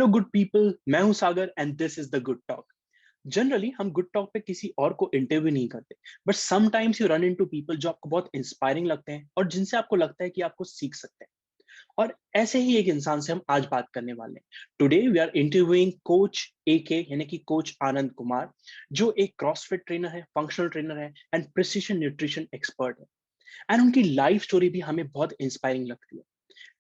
Hello good people, मैं हूं Sagar and this is the good talk. Generally हम good talk पे किसी और को इंटरव्यू नहीं करते, but sometimes you run into people जो आपको बहुत इंस्पायरिंग लगते हैं और जिनसे आपको लगता है कि आपको सीख सकते हैं। और ऐसे ही एक इंसान से हम आज बात करने वाले हैं। Today we are interviewing coach AK यानी कि कोच आनंद कुमार, जो एक क्रॉसफिट ट्रेनर है, फंक्शनल ट्रेनर है एंड प्रिसिशन न्यूट्रिशन एक्सपर्ट है। एंड उनकी लाइफ स्टोरी भी हमें बहुत इंस्पायरिंग लगती है।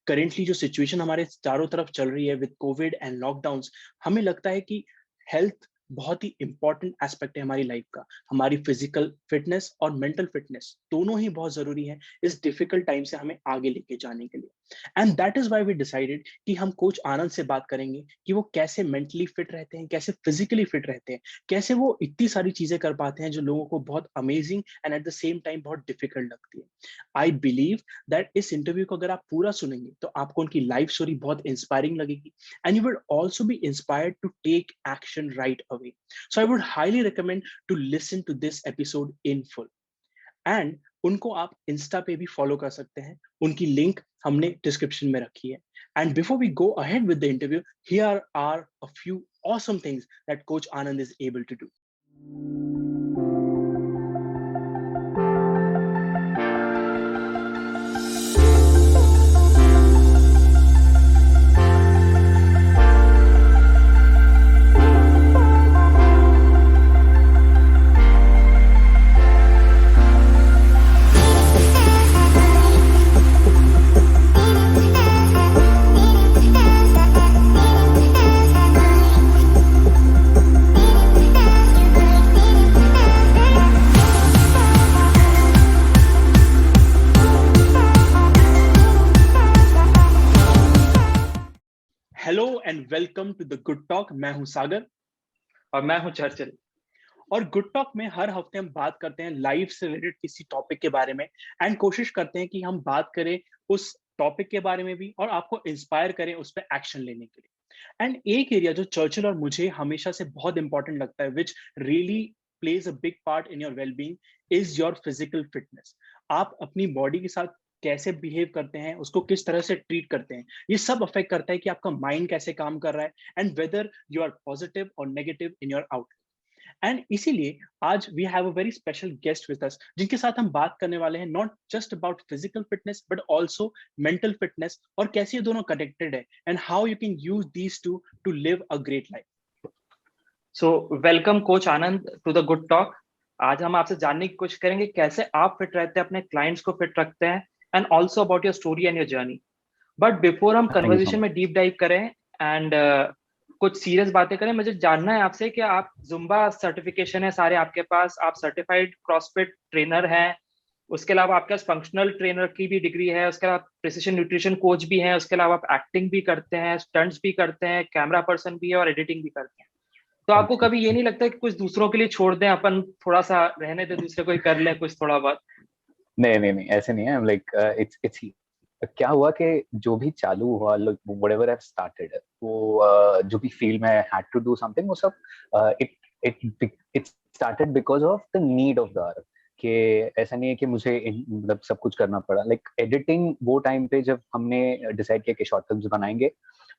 करेंटली जो सिचुएशन हमारे चारों तरफ चल रही है विद कोविड एंड लॉकडाउन्स, हमें लगता है कि हेल्थ बहुत ही इंपॉर्टेंट एस्पेक्ट है हमारी लाइफ का। हमारी फिजिकल फिटनेस और मेंटल फिटनेस दोनों ही बहुत जरूरी है इस डिफिकल्ट टाइम से हमें आगे लेके जाने के लिए। And that is why we decided कि हम कोच आनंद से बात करेंगे कि वो कैसे मेंटली फिट रहते हैं, कैसे फिजिकली फिट रहते हैं, कैसे वो इतनी सारी चीजें कर पाते हैं जो लोगों को बहुत amazing and at the same time बहुत डिफिकल्ट लगती है। आई बिलीव दैट इस इंटरव्यू को अगर आप पूरा सुनेंगे तो आपको उनकी लाइफ स्टोरी बहुत इंस्पायरिंग लगेगी and you will also be inspired to take action right away. So I would highly recommend to listen to this episode in full. And उनको आप इंस्टा पे भी फॉलो कर सकते हैं, उनकी लिंक हमने डिस्क्रिप्शन में रखी है। And before we go ahead with the interview, here are a few awesome things that coach Anand is able to do. Hello and welcome to the good talk. मैं हूं सागर और मैं हूं चर्चिल। और गुड टॉक में हर हफ्ते हम बात करते हैं लाइफ से रिलेटेड किसी टॉपिक के बारे में एंड कोशिश करते हैं कि हम बात करें उस टॉपिक के बारे में भी और आपको इंस्पायर करें उस पर एक्शन लेने के लिए। एंड एक एरिया जो चर्चिल और मुझे हमेशा से बहुत इंपॉर्टेंट लगता है, which really plays a big part in your wellbeing, is your physical fitness. आप अपनी बॉडी के साथ कैसे बिहेव करते हैं, उसको किस तरह से ट्रीट करते हैं, ये सब अफेक्ट करता है कि आपका माइंड कैसे काम कर रहा है and whether you are positive और negative in your outlook. And इसीलिए आज we have a very special guest with us, जिनके साथ हम बात करने वाले हैं not just about physical fitness but also mental fitness और कैसे ये दोनों कनेक्टेड है and how you can use these to live a great life. So welcome coach Anand to the good talk. आज हम आपसे जानने की कोशिश करेंगे कैसे आप फिट रहते हैं, अपने क्लाइंट्स को फिट रखते हैं, and also about your story and your journey. But before हम thank you so conversation much. में डीप डाइव करें एंड कुछ सीरियस बातें करें, मुझे जानना है आपसे कि आप जुम्बा सर्टिफिकेशन है सारे आपके पास, आप सर्टिफाइड क्रॉसफिट ट्रेनर हैं, उसके अलावा आपके पास फंक्शनल ट्रेनर की भी डिग्री है, उसके अलावा प्रिसिशन न्यूट्रिशन कोच भी हैं, उसके अलावा आप एक्टिंग भी करते हैं, स्टंट्स भी करते हैं, कैमरा पर्सन भी है और एडिटिंग भी करते हैं। तो आपको थैंक यू। कभी ये नहीं लगता कि कुछ दूसरों के लिए छोड़ दें, अपन थोड़ा सा रहने दें, दूसरे कोई कर ले कुछ थोड़ा बहुत? नहीं नहीं नहीं, ऐसे नहीं है। लाइक इट्स क्या हुआ कि जो भी चालू हुआ, व्हाटएवर आई स्टार्टेड, वो जो भी फील्ड में हैड टू डू समथिंग, वो सब it it it started because of the need of the hour. कि ऐसा नहीं है कि मुझे मतलब सब कुछ करना पड़ा। लाइक एडिटिंग, वो टाइम पे जब हमने डिसाइड किया कि शॉर्ट फिल्म्स बनाएंगे,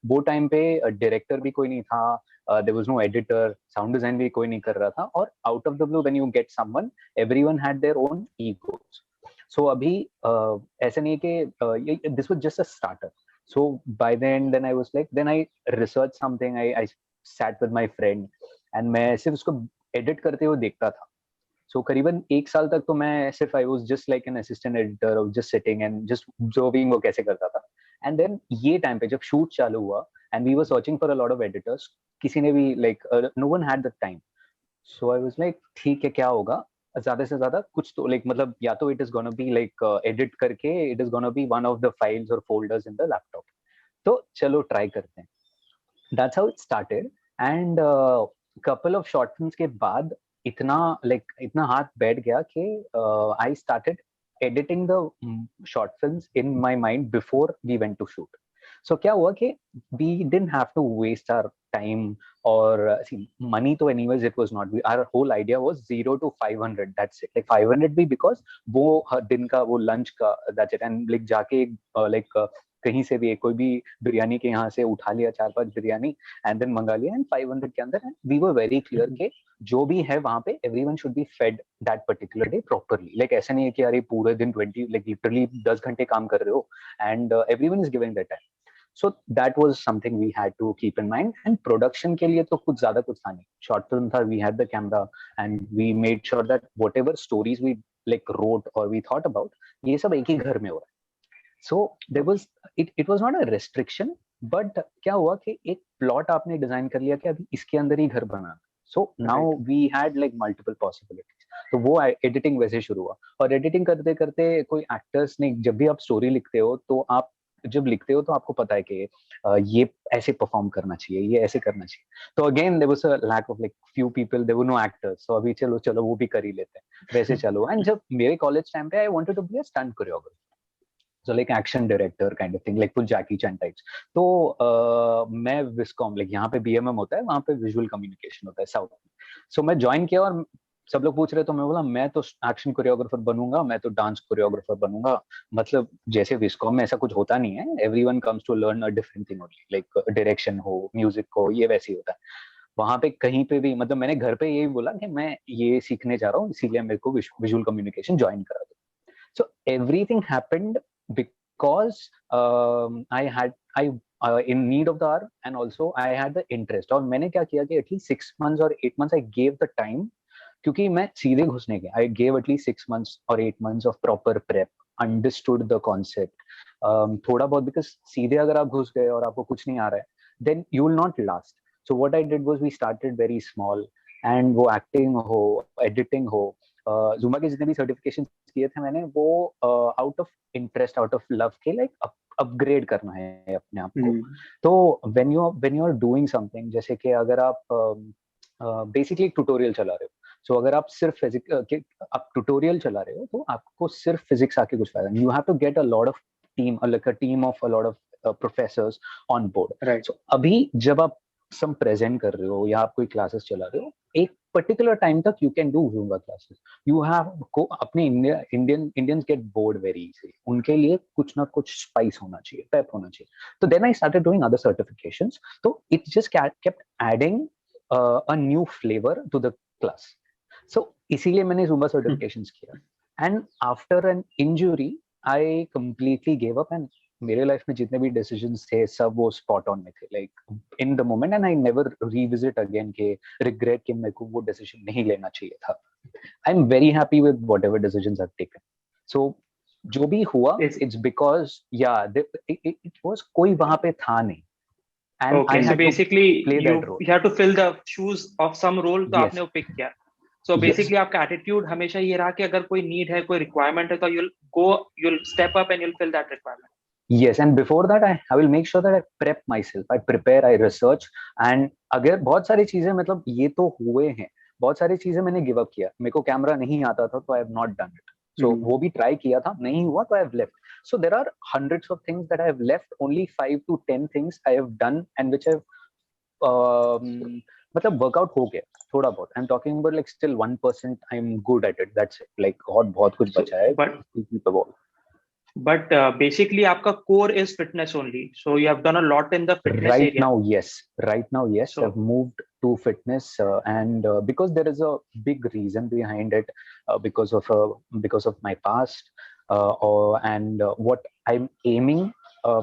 वो टाइम पे डायरेक्टर भी कोई नहीं था, there was no editor, sound design भी कोई नहीं कर रहा था, और out of the blue when you get someone, everyone had their own egos. So अभी ऐसा नहीं है कि this was just a starter. So by the end then I was like, then I research something, I sat with my friend and मैं सिर्फ उसको edit करते हुए देखता था। सो करीबन 1 साल तक तो मैं सिर्फ, I was just like an assistant editor of just sitting and just observing वो कैसे करता था। एंड देन ये टाइम पे जब शूट चालू हुआ and we were searching for a lot of editors, किसी ने भी like no one had the time. So I was like, ठीक है, क्या होगा, ज्यादा से ज्यादा कुछ तो, लाइक मतलब या तो it is gonna be like edit करके, it is gonna be one of the files और फोल्डर्स इन द लैपटॉप। तो चलो ट्राई करते हैं। That's how it started. And couple of short films के बाद इतना इतना हाथ बैठ गया कि I started editing the short films in my mind before we went to shoot. So क्या हुआ कि we didn't have to waste our time और money तो anyways it was not, our whole idea was 0 to 500, that's it, like 500 भी because वो हर दिन का वो lunch का, that's it, and like जाके like कहीं से भी कोई भी बिरयानी के यहाँ से उठा लिया 4-5 बिरयानी एंड देन मंगा लिया एंड 500 के अंदर, and we were very clear के जो भी है वहां पे everyone should be fed that particular day properly. Like ऐसा नहीं है कि अरे पूरे दिन 20 लाइक लिटरली 10 घंटे काम कर रहे हो and everyone is giving that time. So that was something we had to keep in mind. And production के लिए तो कुछ ज्यादा कुछ था नहीं. Short film था, we had the camera and we made sure that whatever stories we like wrote or we thought about, ये सब एक ही घर में हो रहा है. So there was it was not a restriction, but क्या हुआ कि एक plot आपने डिजाइन कर लिया कि अभी इसके अंदर ही घर बनाना. So now we had like multiple possibilities. तो वो एडिटिंग वैसे शुरू हुआ. और एडिटिंग करते करते कोई एक्टर्स ने, जब भी आप स्टोरी लिखते हो तो आप जब लिखते हो तो आपको पता है कि ये ऐसे परफॉर्म करना चाहिए, ये ऐसे करना चाहिए. तो again there was a lack of like few people, there were no actors. So अभी चलो चलो वो भी कर ही लेते हैं, वैसे चलो. एंड जब मेरे कॉलेज टाइम पे I wanted to be a stunt choreographer, so like action director kind of thing, like full Jackie Chan types. तो मैं विस्कॉम, लाइक यहाँ पे बीएमएम होता है, वहाँ पे विजुअल कम्युनिकेशन होता है साउथ में. सो मैं ज्वाइन किया और सब लोग पूछ रहे, तो मैं बोला मैं तो एक्शन कोरियोग्राफर बनूंगा, मैं तो डांस कोरियोग्राफर बनूंगा. मतलब जैसे विस्कॉम में ऐसा कुछ होता नहीं है, everyone comes to learn a different thing only, like direction हो, म्यूजिक हो, ये वैसे ही होता है. वहां पे कहीं पे भी, मतलब मैंने घर पे यही बोला कि मैं ये सीखने जा रहा हूँ, इसीलिए मेरे को विजुअल कम्युनिकेशन ज्वाइन करा दो. So everything happened because I had in need of the hour, and also I had the interest. और मैंने क्या किया कि at least 6 months or 8 months I gave the time, क्योंकि मैं सीधे घुसने गया. I gave at least 6 months or 8 months of proper prep, understood the concept. थोड़ा बहुत, because सीधे अगर आप घुस गए और आपको कुछ नहीं आ रहा है, then you will not last. So what I did was we started very small, and वो acting हो, editing हो, जुम्बा के जितने भी सर्टिफिकेशन किए थे मैंने, वो out of interest, out of love के, लाइक अपग्रेड करना है अपने आप को. तो when you are doing something, जैसे कि अगर आप बेसिकली एक ट्यूटोरियल चला रहे हो, सो अगर आप सिर्फ फिजिक्स, आप ट्यूटोरियल चला रहे हो तो आपको सिर्फ फिजिक्स आके कुछ फायदा नहीं. You have to get a lot of team, like a team of a lot of professors on board. So अभी जब आप सम प्रेजेंट कर रहे हो या आप कोई क्लासेस चला रहे हो, एक पर्टिकुलर टाइम तक you can do Zumba classes. You have को अपने Indians get bored very easily. उनके लिए कुछ ना कुछ स्पाइस होना चाहिए, पेप होना चाहिए. तो then I started doing other certifications. तो it just kept adding a new flavour to the class. So इसीलिए मैंने ज़ुम्बा सर्टिफिकेशंस किया. And after an injury I completely give up, and मेरे लाइफ में जितने भी डिसीजंस थे सब वो स्पॉट ऑन में थे, like in the moment. And I never revisit again के रिग्रेट कि मेरे को वो डिसीजन नहीं लेना चाहिए था. I am very happy with whatever decisions I have taken. So जो भी हुआ, इट्स बिकॉज या इट वाज, कोई वहां पे था नहीं. And okay, so basically you have to fill the shoes of some role, तो आपने वो पिक किया. So basically आपका एटीट्यूड हमेशा ये रहा कि अगर कोई नीड है, कोई रिक्वायरमेंट है, तो you'll step up and you'll fill that requirement. Yes, and before that I will make sure that I prep myself, I prepare, I research. And अगर बहुत सारी चीजें, मतलब ये तो हुए हैं, बहुत सारी चीजें मैंने गिव अप किया. मेरे को कैमरा नहीं आता था तो I have not done it. So वो भी ट्राई किया था, नहीं हुआ तो I have left. So there are hundreds of things that I have left. Only 5 to 10 things I have done and which I've मतलब वर्कआउट हो गया थोड़ा बहुत. I am talking about like still 1% I am good at it, that's it. Like और बहुत कुछ बचा है. But basically आपका core is fitness only, so you have done a lot in the fitness area. Right now yes, so I've moved to fitness, and because there is a big reason behind it, because of my past, and what I'm aiming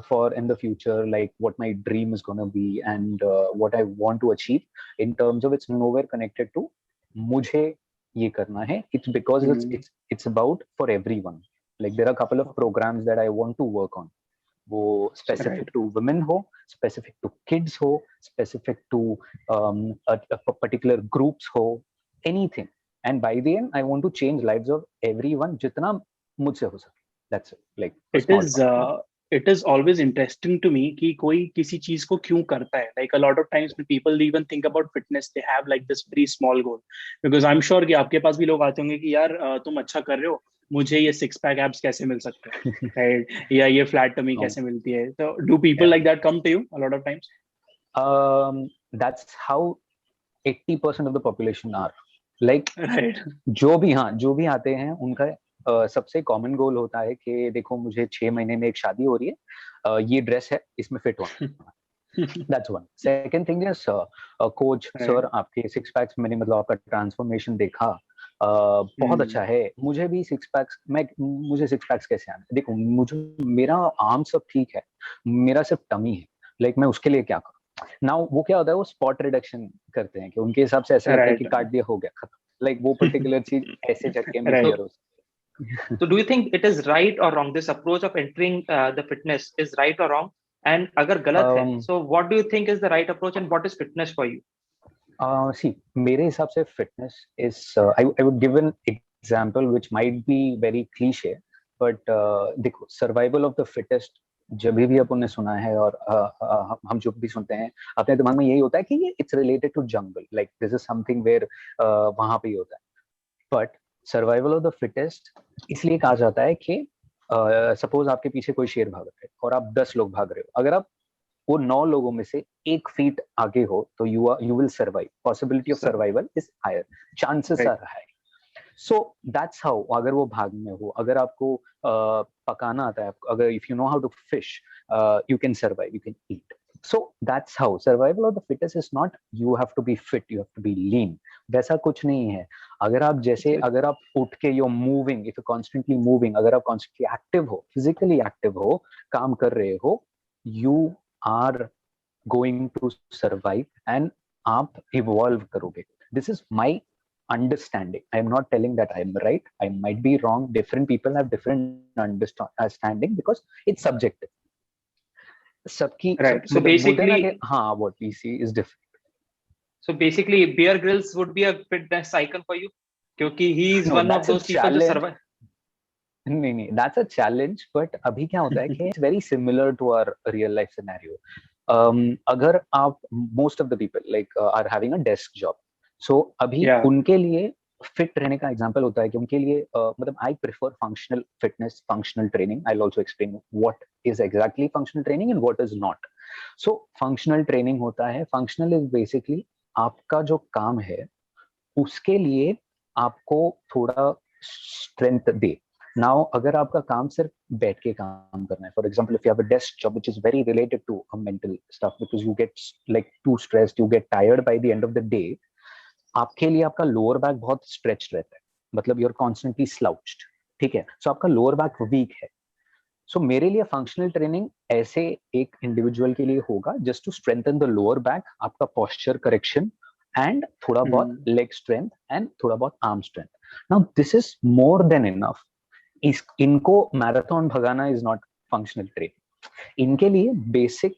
for in the future, like what my dream is going to be, and what I want to achieve in terms of, it's nowhere connected to मुझे ये करना है. It's because it's about for everyone. Like there are a couple of programs that I want to work on. वो specific to women हो, specific to kids हो, specific to a particular groups हो, anything. And by the end, I want to change lives of everyone जितना मुझसे हो सके. That's it. Like it is always interesting to me कि कोई किसी चीज को क्यों करता है. Like a lot of times when people even think about fitness, they have like this very small goal. Because I'm sure कि आपके पास भी लोग आते होंगे कि यार तुम अच्छा कर रहे हो, मुझे ये 6-pack abs कैसे मिल सकते हैं, right? या ये flat tummy कैसे मिलती है. So do people like that come to you a lot of times? That's how 80% of the population are. Like right. जो भी आते हैं उनका सबसे कॉमन गोल होता है कि देखो मुझे 6 महीने में एक शादी हो रही है, ये ड्रेस है, इसमें फिट होना। That's one. Second thing is coach sir, आपके सिक्स पैक्स मैंने मतलब आपका ट्रांसफॉर्मेशन देखा, बहुत अच्छा है। मुझे भी सिक्स पैक्स, मुझे सिक्स पैक्स कैसे आना? देखो मुझे, मेरा आर्म सब ठीक है, मेरा सिर्फ टमी है, लाइक मैं उसके लिए क्या करूं? नाउ वो क्या होता है, वो स्पॉट रिडक्शन करते हैं कि उनके हिसाब से ऐसा लगता है कि काट दिया हो गया खत्म, लाइक वो पर्टिकुलर चीज ऐसे झटके में क्लियर हो सकती है। So do you think it is right or wrong? This approach of entering the fitness is right or wrong? And अगर गलत है, so what do you think is the right approach and what is fitness for you? See, मेरे हिसाब से fitness is, I would give an example which might be very cliche, but देखो survival of the fittest जब भी अपन ने सुना है और हम जो भी सुनते हैं अपने दिमाग में यही होता है कि ये it's related to jungle, like this is something where वहां पे ही होता है। but survival of the fittest इसलिए कहा जाता है कि सपोज आपके पीछे कोई शेर भाग रहा है और आप 10 लोग भाग रहे हो, अगर आप वो 9 लोगों में से 1 फीट आगे हो तो you will survive, possibility of survival is higher, chances are high. So that's how, अगर वो भाग में हो, अगर आपको पकाना आता है, अगर if you know how to fish, you can survive, you can eat. So that's how survival of the fittest is not you have to be fit, you have to be lean, वैसा कुछ नहीं है। अगर आप जैसे अगर आप उठ के you moving, if you constantly moving, अगर आप कॉन्स्टेंटली एक्टिव हो, फिजिकली एक्टिव हो, काम कर रहे हो, you are going to survive and आप evolve करोगे। This is my understanding. I am not telling that I am right. I might be wrong. Different people have different understanding because it's subjective. सबकी right. So basically, हाँ, what we see is different. So basically, Bear Grylls would be a fitness icon for you, क्योंकि he is one of those people who survive. नहीं, that's a challenge, but अभी क्या होता है कि it's very similar to our real life scenario. अगर आप most of the people like are having a desk job, so अभी उनके लिए फिट रहने का एग्जांपल होता है कि उनके लिए मतलब I prefer functional fitness, functional training. I'll also explain what is exactly functional training and what is not. So functional training होता है, functional is basically आपका जो काम है उसके लिए आपको थोड़ा स्ट्रेंथ दे। नाउ अगर आपका काम सिर्फ बैठ के काम करना है, for example if you have a desk job which is very related to a mental stuff because you get like to stressed, you get tired by the end of the day, आपके लिए आपका lower back बहुत stretched रहता है, मतलब you are constantly स्लाउच्ड, ठीक है, सो आपका लोअर बैक वीक है। सो मेरे लिए फंक्शनल ट्रेनिंग ऐसे एक इंडिविजुअल के लिए होगा just to strengthen the lower back, आपका पोस्चर करेक्शन एंड थोड़ा बहुत लेग स्ट्रेंथ एंड थोड़ा बहुत arm strength. Now this is more than enough. इनको मैराथन भगाना इज नॉट फंक्शनल ट्रेनिंग, इनके लिए बेसिक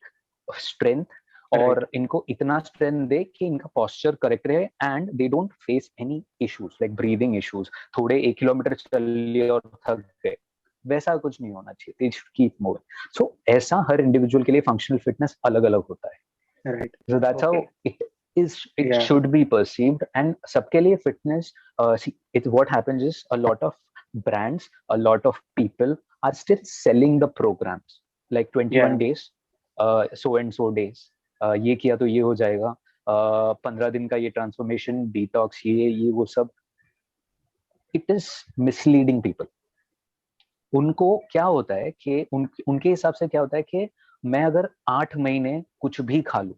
स्ट्रेंथ और इनको इतना स्ट्रेंथ दे कि इनका पोस्चर करेक्ट रहे and they don't face any issues like breathing issues, थोड़े 1 किलोमीटर चल लिए और थक गए, वैसा कुछ नहीं होना चाहिए। They should keep moving. So ऐसा हर इंडिविजुअल के लिए फंक्शनल फिटनेस अलग अलग होता है, right? So that's how it should be perceived, and सबके लिए fitness see it what happens is a lot of brands, a lot of people are still selling the programs like 21 days, so and so days, ये किया तो ये हो जाएगा, 15 दिन का ये ट्रांसफॉर्मेशन, डिटॉक्स, ये वो सब। it is misleading people. उनको क्या होता है कि उनके हिसाब से क्या होता है कि मैं अगर 8 महीने कुछ भी खा लूं,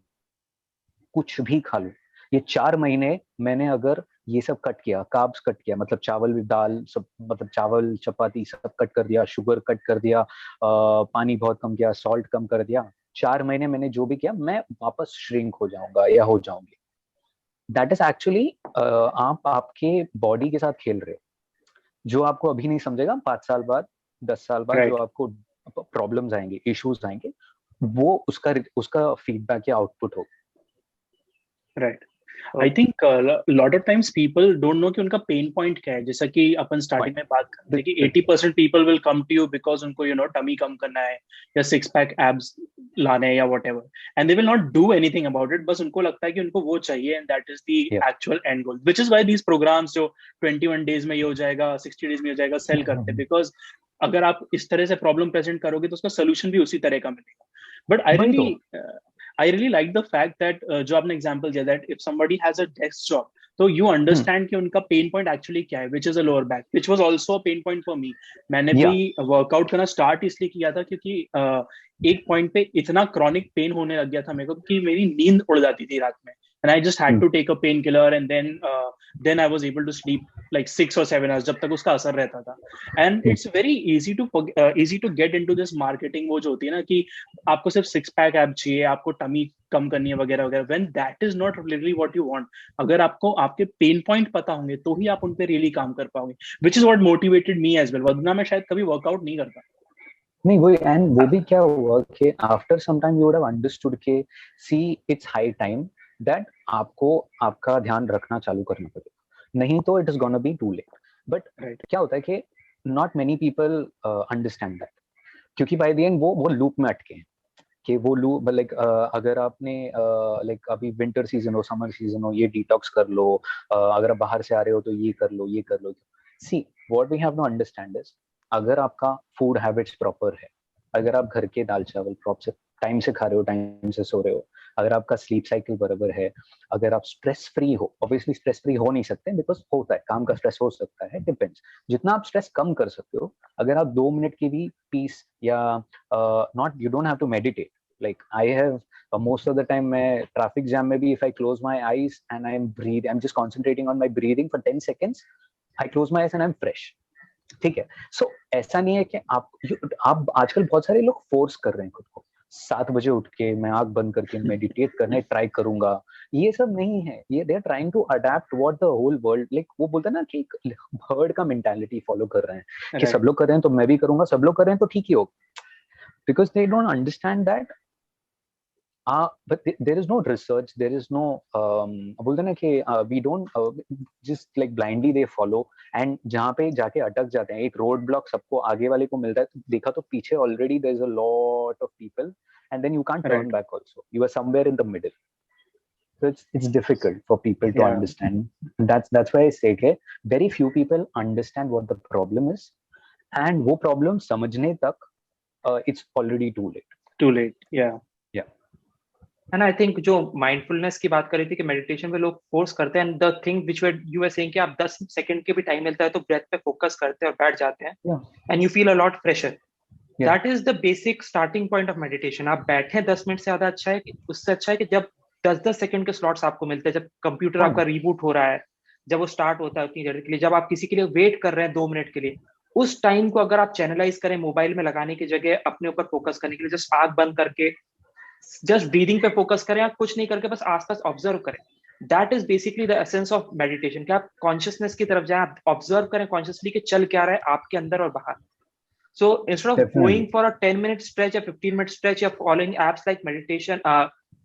ये 4 महीने मैंने अगर ये सब कट किया, कार्ब्स कट किया, मतलब चावल दाल सब, मतलब चावल चपाती सब कट कर दिया, शुगर कट कर दिया, पानी बहुत कम किया, सॉल्ट कम कर दिया, 4 महीने मैंने जो भी किया, मैं वापस श्रिंक हो जाऊंगा या हो जाऊंगी। दैट इज एक्चुअली आप आपके बॉडी के साथ खेल रहे हो, जो आपको अभी नहीं समझेगा, 5 साल बाद, 10 साल बाद जो आपको प्रॉब्लम्स आएंगे, इश्यूज आएंगे, वो उसका फीडबैक या आउटपुट होगा। Right. I think a lot of times people don't know कि उनका pain point क्या है। जैसा कि अपन स्टार्टिंग में बात करते हैं कि 80% people will come to you because उनको tummy कम करना है या 6-pack abs लाने हैं या whatever, and they will not do anything about it, बस उनको लगता है कि उनको वो चाहिए, and that is the actual end goal, which is why these programs जो 21 days में ये हो जाएगा, 60 days में हो जाएगा, sell करते हैं, because अगर आप इस तरह से प्रॉब्लम प्रेजेंट करोगे तो उसका सोल्यूशन भी उसी तरह का मिलेगा। But I really like the fact that जो आपने एग्जांपल दिया that if somebody has a desk job, तो यू अंडरस्टैंड कि उनका पेन पॉइंट एक्चुअली क्या है, which is a lower back, which was also a pain point for me. मैंने भी वर्कआउट करना स्टार्ट इसलिए किया था क्योंकि एक पॉइंट पे इतना क्रॉनिक पेन होने लग गया था मेरे को कि मेरी नींद उड़ जाती थी रात में, and I just had to take a pain killer, and then I was able to sleep like 6 or 7 hours जब तक उसका असर रहता था। And it's very easy to get into this marketing, वो जो होती है ना कि आपको सिर्फ सिक्स पैक ऐप चाहिए, आपको टमी कम करनी है वगैरह वगैरह, when that is not really what you want. अगर आपको आपके पेन पॉइंट पता होंगे तो ही आप उन पे रियली काम कर पाओगे, which is what motivated me as well, वरना मैं शायद कभी वर्कआउट नहीं करता। नहीं वही, एंड वो भी क्या हुआ कि after some time you would have understood के see it's high time that आपको आपका ध्यान रखना चालू करना पड़ेगा, नहीं तो it is gonna be too late. But क्या होता है कि not many people understand that, क्योंकि बाय द एंड वो लूप में अटके हैं कि वो लूप लाइक अगर आपने लाइक अभी विंटर सीजन हो, समर सीजन हो, ये डिटॉक्स कर लो, अगर आप बाहर से आ रहे हो तो ये कर लो, ये कर लो। See what we have to understand is, अगर आपका फूड हैबिट्स प्रॉपर है, अगर आप घर के दाल चावल प्रॉपर टाइम से खा रहे हो, टाइम से सो रहे हो, अगर आपका स्लीप साइकिल बराबर है, अगर आप स्ट्रेस फ्री हो, ऑब्वियसली स्ट्रेस फ्री हो नहीं सकते बिकॉज होता है, काम का स्ट्रेस हो सकता है, डिपेंड्स, जितना आप स्ट्रेस कम कर सकते हो, अगर आप 2 मिनट की भी पीस या not, you don't have to meditate, like I have most of the time मैं traffic jam में भी if I close my eyes and I'm just concentrating on my breathing for 10 seconds, I close my eyes and I'm fresh, ठीक है। सो ऐसा नहीं है कि आप आजकल बहुत सारे लोग फोर्स कर रहे हैं खुद को, 7 बजे उठ के मैं आंख बंद करके मेडिटेट करने ट्राई करूंगा, ये सब नहीं है। ये they are trying to adapt what the whole world, like वो बोलता है ना कि एक हर्ड का मेंटालिटी फॉलो कर रहे हैं कि सब लोग कर रहे हैं तो मैं भी करूंगा, सब लोग कर रहे हैं तो ठीक ही होगा, because they don't understand that but there is no research, there is no बोलते ना कि we don't just like blindly they follow, and जहाँ पे जाके अटक जाते हैं, एक रोड ब्लॉक सबको आगे वाले को मिलता है तो देखा तो पीछे already there is a lot of people and then you can't turn back also, you are somewhere in the middle, so it's difficult for people to understand. That's why I say कि very few people understand what the problem is, and वो problem समझने तक it's already too late, yeah. है ना। I think जो mindfulness की बात कर रही थी कि मेडिटेशन में लोग फोर्स करते हैं, the thing which you were saying कि आप 10 सेकंड के भी टाइम मिलता है तो ब्रेथ पे फोकस करते हैं और बैठ जाते हैं and you feel a lot fresher, that is the basic starting point of meditation. आप बैठे 10 मिनट से ज्यादा अच्छा है, उससे अच्छा है कि जब 10-10 सेकंड के स्लॉट्स आपको मिलते हैं, जब कंप्यूटर आपका रीबूट हो रहा है, जब वो स्टार्ट होता है उतनी देर के लिए, जब आप किसी के लिए वेट कर रहे हैं 2 मिनट के लिए, उस टाइम को अगर आप चैनलाइज करें मोबाइल में लगाने की जगह अपने ऊपर फोकस करने के लिए, जस्ट आंख बंद करके जस्ट ब्रीदिंग पे फोकस करें, आप कुछ नहीं करके बस आसपास ऑब्जर्व करें, that is basically the essence of meditation, कि आप कॉन्शियसनेस की तरफ जाएं, आप ऑब्जर्व करें कॉन्शियसली कि चल क्या रहा है आपके अंदर और बाहर। So instead of going for a 10-minute stretch or 15-minute stretch, you're following apps like meditation,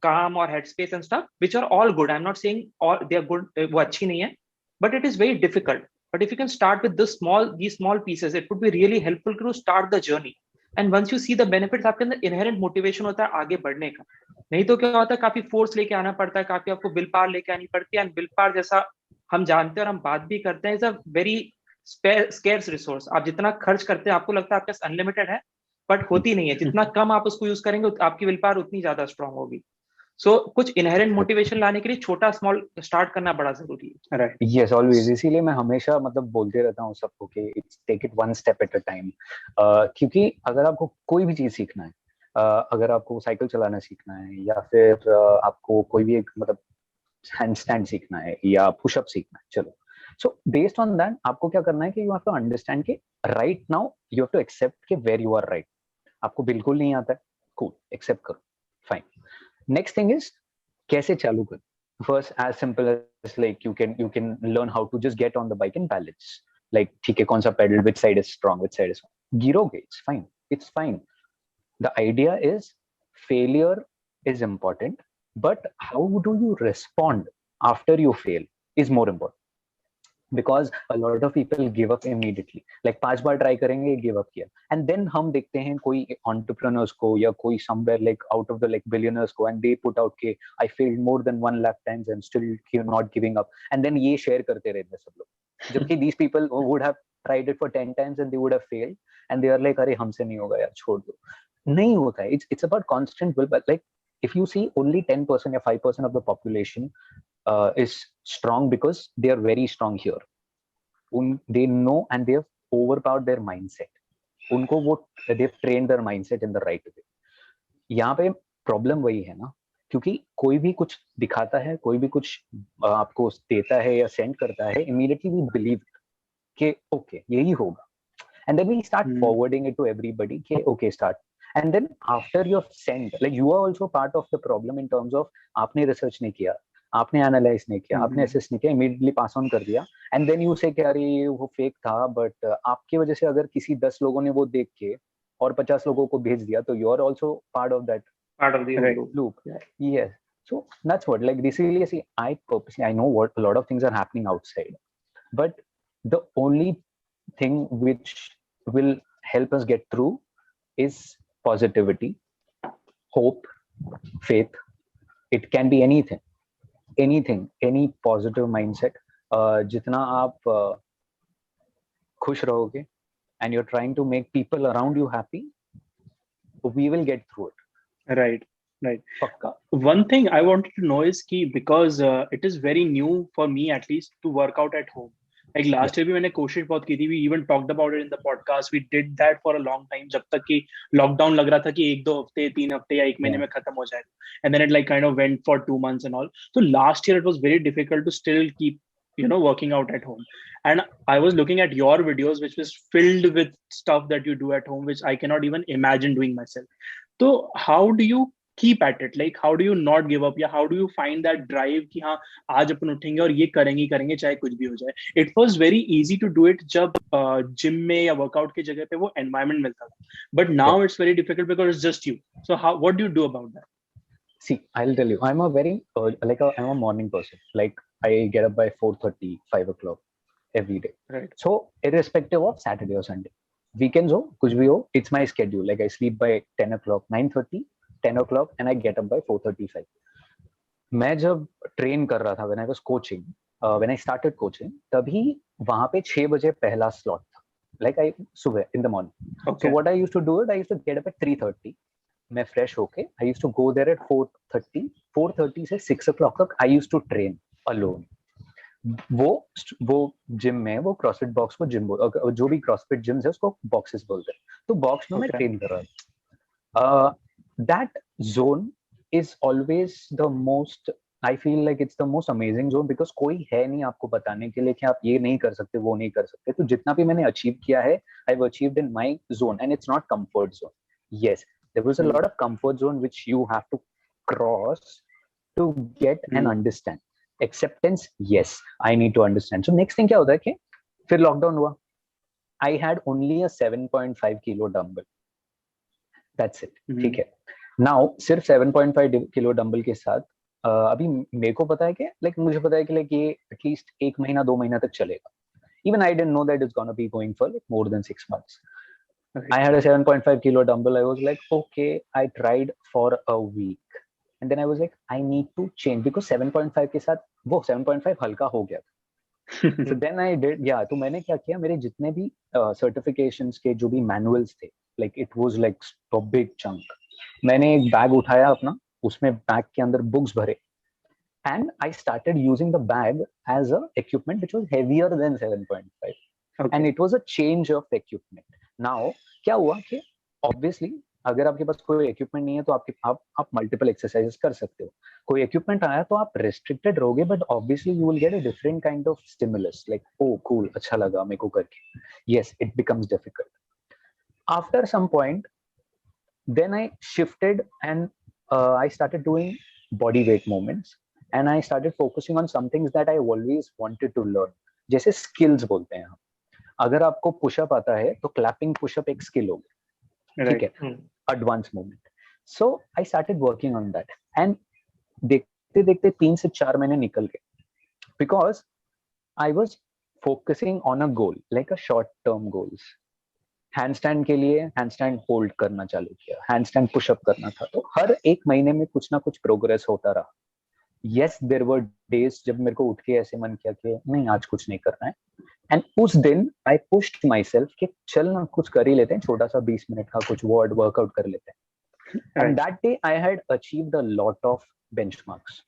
Calm or Headspace and stuff, which are all good. I'm not saying all they are good, वो अच्छी नहीं है, but it is very difficult. But if you can start with these small pieces, it would be really helpful to start the journey. And once you see the benefits, आपके अंदर inherent motivation होता है आगे बढ़ने का। नहीं तो क्या होता है, काफी फोर्स लेके आना पड़ता है, काफी आपको विल पावर लेके आनी पड़ती है, एंड विल पावर जैसा हम जानते हैं और हम बात भी करते हैं, is a very scarce resource. आप जितना खर्च करते हैं आपको लगता है आपके पास अनलिमिटेड है, बट होती नहीं है। जितना कम आप उसको यूज करेंगे आपकी विल पावर उतनी ज्यादा स्ट्रांग होगी। सो कुछ इनहेरेंट मोटिवेशन लाने के लिए छोटा स्मॉल स्टार्ट करना बड़ा जरूरी है। राइट, यस ऑलवेज, इसीलिए मैं हमेशा मतलब बोलते रहता हूँ सबको कि it's take it one step at a time, क्योंकि अगर आपको कोई भी चीज सीखना है, अगर आपको साइकिल चलाना सीखना है या फिर आपको कोई भी एक मतलब हैंड स्टैंड सीखना है या पुशअप सीखना है, चलो, सो बेस्ड ऑन दैट आपको क्या करना है कि यू हैव टू अंडरस्टैंड कि right now you have to accept कि वेयर यू आर राइट। आपको बिल्कुल नहीं आता है, कूल, एक्सेप्ट करो, फाइन। नेक्स्ट थिंग इज कैसे चालू करें। First, as simple as like you can learn how to just get on the bike and balance. Like ठीक है, कौन सा pedal, which side is strong, which side is गिरोगे, it's fine. The idea is failure is important, but how do you respond after you fail is more important. Because a lot of people give up immediately, like 5 बार try करेंगे, give up किया, and then हम देखते हैं कोई entrepreneurs को या कोई somewhere like out of the like billionaires को, एंड दे पुट आउट के I failed more than 1 lakh times and still not giving up, and then ये शेयर करते रहते हैं सब लोग, जबकि these people would have tried it for 10 times and they would have failed and they are like अरे हमसे नहीं होगा यार, छोड़ दो। नहीं होता है, it's about constant will, but like if you see only 10% or 5% of the population is strong because they are very strong here. They know and they have overpowered their mindset. उनको वो they have trained their mindset in the right way. यहाँ पे problem वही है ना, क्योंकि कोई भी कुछ दिखाता है, कोई भी कुछ आपको देता है या सेंड करता है, immediately we believe कि okay यही होगा, and then we start forwarding it to everybody कि okay start, and then after you have sent, like you are also part of the problem in terms of आपने research नहीं किया, आपने analyse नहीं किया, आपने असेस नहीं किया, इमीडिएटली पास ऑन कर दिया, एंड देन यू से कि अरे वो फेक था, बट आपकी वजह से अगर किसी 10 लोगों ने वो देख के और 50 लोगों को भेज दिया, तो you are also part of that loop. Yes, so that's what, like basically see, I know what a lot of things are happening outside, but the only thing which will help us get through is positivity, hope, faith. It can be anything, any positive mindset. जितना आप खुश रहोगे and you're trying to make people around you happy, we will get through it. Right. Pakka. One thing I wanted to know is कि because it is very new for me at least to work out at home. Like last year भी मैंने कोशिश बहुत की थी. We even talked about it in the podcast. We did that for a long time. जब तक कि lockdown लग रहा था कि 1-2 हफ्ते, 3 हफ्ते या 1 महीने में खत्म हो जाएगा. And then it like kind of went for 2 months and all. So last year it was very difficult to still keep, working out at home. And I was looking at your videos, which was filled with stuff that you do at home, which I cannot even imagine doing myself. So how do you keep at it? Like how do you not give up? या how do you find that drive कि हाँ आज अपन उठेंगे और ये करेंगे चाहे कुछ भी हो जाए? It was very easy to do it जब जिम में या वर्कआउट की जगह पे वो environment मिलता था. But now it's very difficult because it's just you. So what do you do about that? See, I'll tell you, I'm a very I'm a morning person. Like I get up by 4:30, 5 o'clock every day. Right. So irrespective of Saturday or Sunday, weekends हो, कुछ भी हो, it's my schedule. Like I sleep by 10 o'clock, 9:30, 10 o'clock, and I get up by 4:35. मैं जब train कर रहा था, when I was coaching, when I started coaching, तभी वहाँ पे 6 बजे पहला slot था. Like सुबह in the morning. Okay. So what I used to do, I used to get up at 3:30. मैं फ्रेश होके I used to go there at 4:30 से 6 o'clock तक I used to train alone. वो gym में वो CrossFit box को gym जो भी क्रॉसफिट जिम्स है उसको बॉक्सेस बोलते हैं, तो बॉक्स में मैं ट्रेन कर रहा था. That zone is always the most, I feel like it's the most amazing zone, because कोई है नहीं आपको बताने के लिए कि आप ये नहीं कर सकते, वो नहीं कर सकते. तो जितना भी मैंने अचीव किया है, I have achieved in my zone, and it's not comfort zone. Yes, there was a lot of comfort zone which you have to cross to get and understand. Acceptance, yes, I need to understand. So next thing क्या होता है कि फिर lockdown हुआ. I had only a 7.5 kilo dumbbell. That's it. ठीक है. Now सिर्फ 7.5 kilo dumbbell के साथ अभी मेरे को पता है कि मुझे पता है कि ये एटलीस्ट 1 महीना 2 महीना तक चलेगा. Even I didn't know that it's gonna be going for more than 6 months. Okay. I had a 7.5 kilo dumbbell. I was like, okay, I tried for a week. And then I was like, I need to change because 7.5 के साथ वो 7.5 हल्का हो गया. So then I did, तो मैंने क्या किया, मेरे जितने भी certifications के जो भी manuals थे, like it was like a big chunk. मैंने एक बैग उठाया अपना, उसमें बैग के अंदर बुक्स भरे, and I started using the bag as a equipment which was heavier than 7.5. Okay. And it was a change of equipment. Now क्या हुआ कि obviously अगर आपके पास कोई इक्विपमेंट नहीं है तो आप मल्टीपल एक्सरसाइजेस कर सकते हो. कोई इक्विपमेंट आया तो आप रेस्ट्रिक्टेड रहोगे, but obviously you will get a different kind of stimulus, like oh cool, अच्छा लगा मेरे को करके. Yes, it becomes difficult. After some point then I shifted and I started doing body weight movements, and I started focusing on some things that I always wanted to learn. जैसे skills बोलते हैं हम. अगर आपको pushup आता है तो clapping pushup एक स्किल होगी, ठीक है, advanced movement. So I started working on that, and देखते देखते 3 से 4 महीने निकल गए, because I was focusing on a goal, like a short term goals. Handstand के लिए हैंडस्टैंड होल्ड करना चालू किया, हैंडस्टैंड पुशअप करना था, तो हर एक महीने में कुछ ना कुछ प्रोग्रेस होता रहा. Yes, there were days जब मेरे को उठ के ऐसे मन किया कि नहीं आज कुछ नहीं करना है, एंड उस दिन I pushed myself कि चल ना कुछ कर ही लेते हैं, छोटा सा 20 मिनट का कुछ वर्कआउट कर लेते हैं. And that day I had achieved a lot of benchmarks.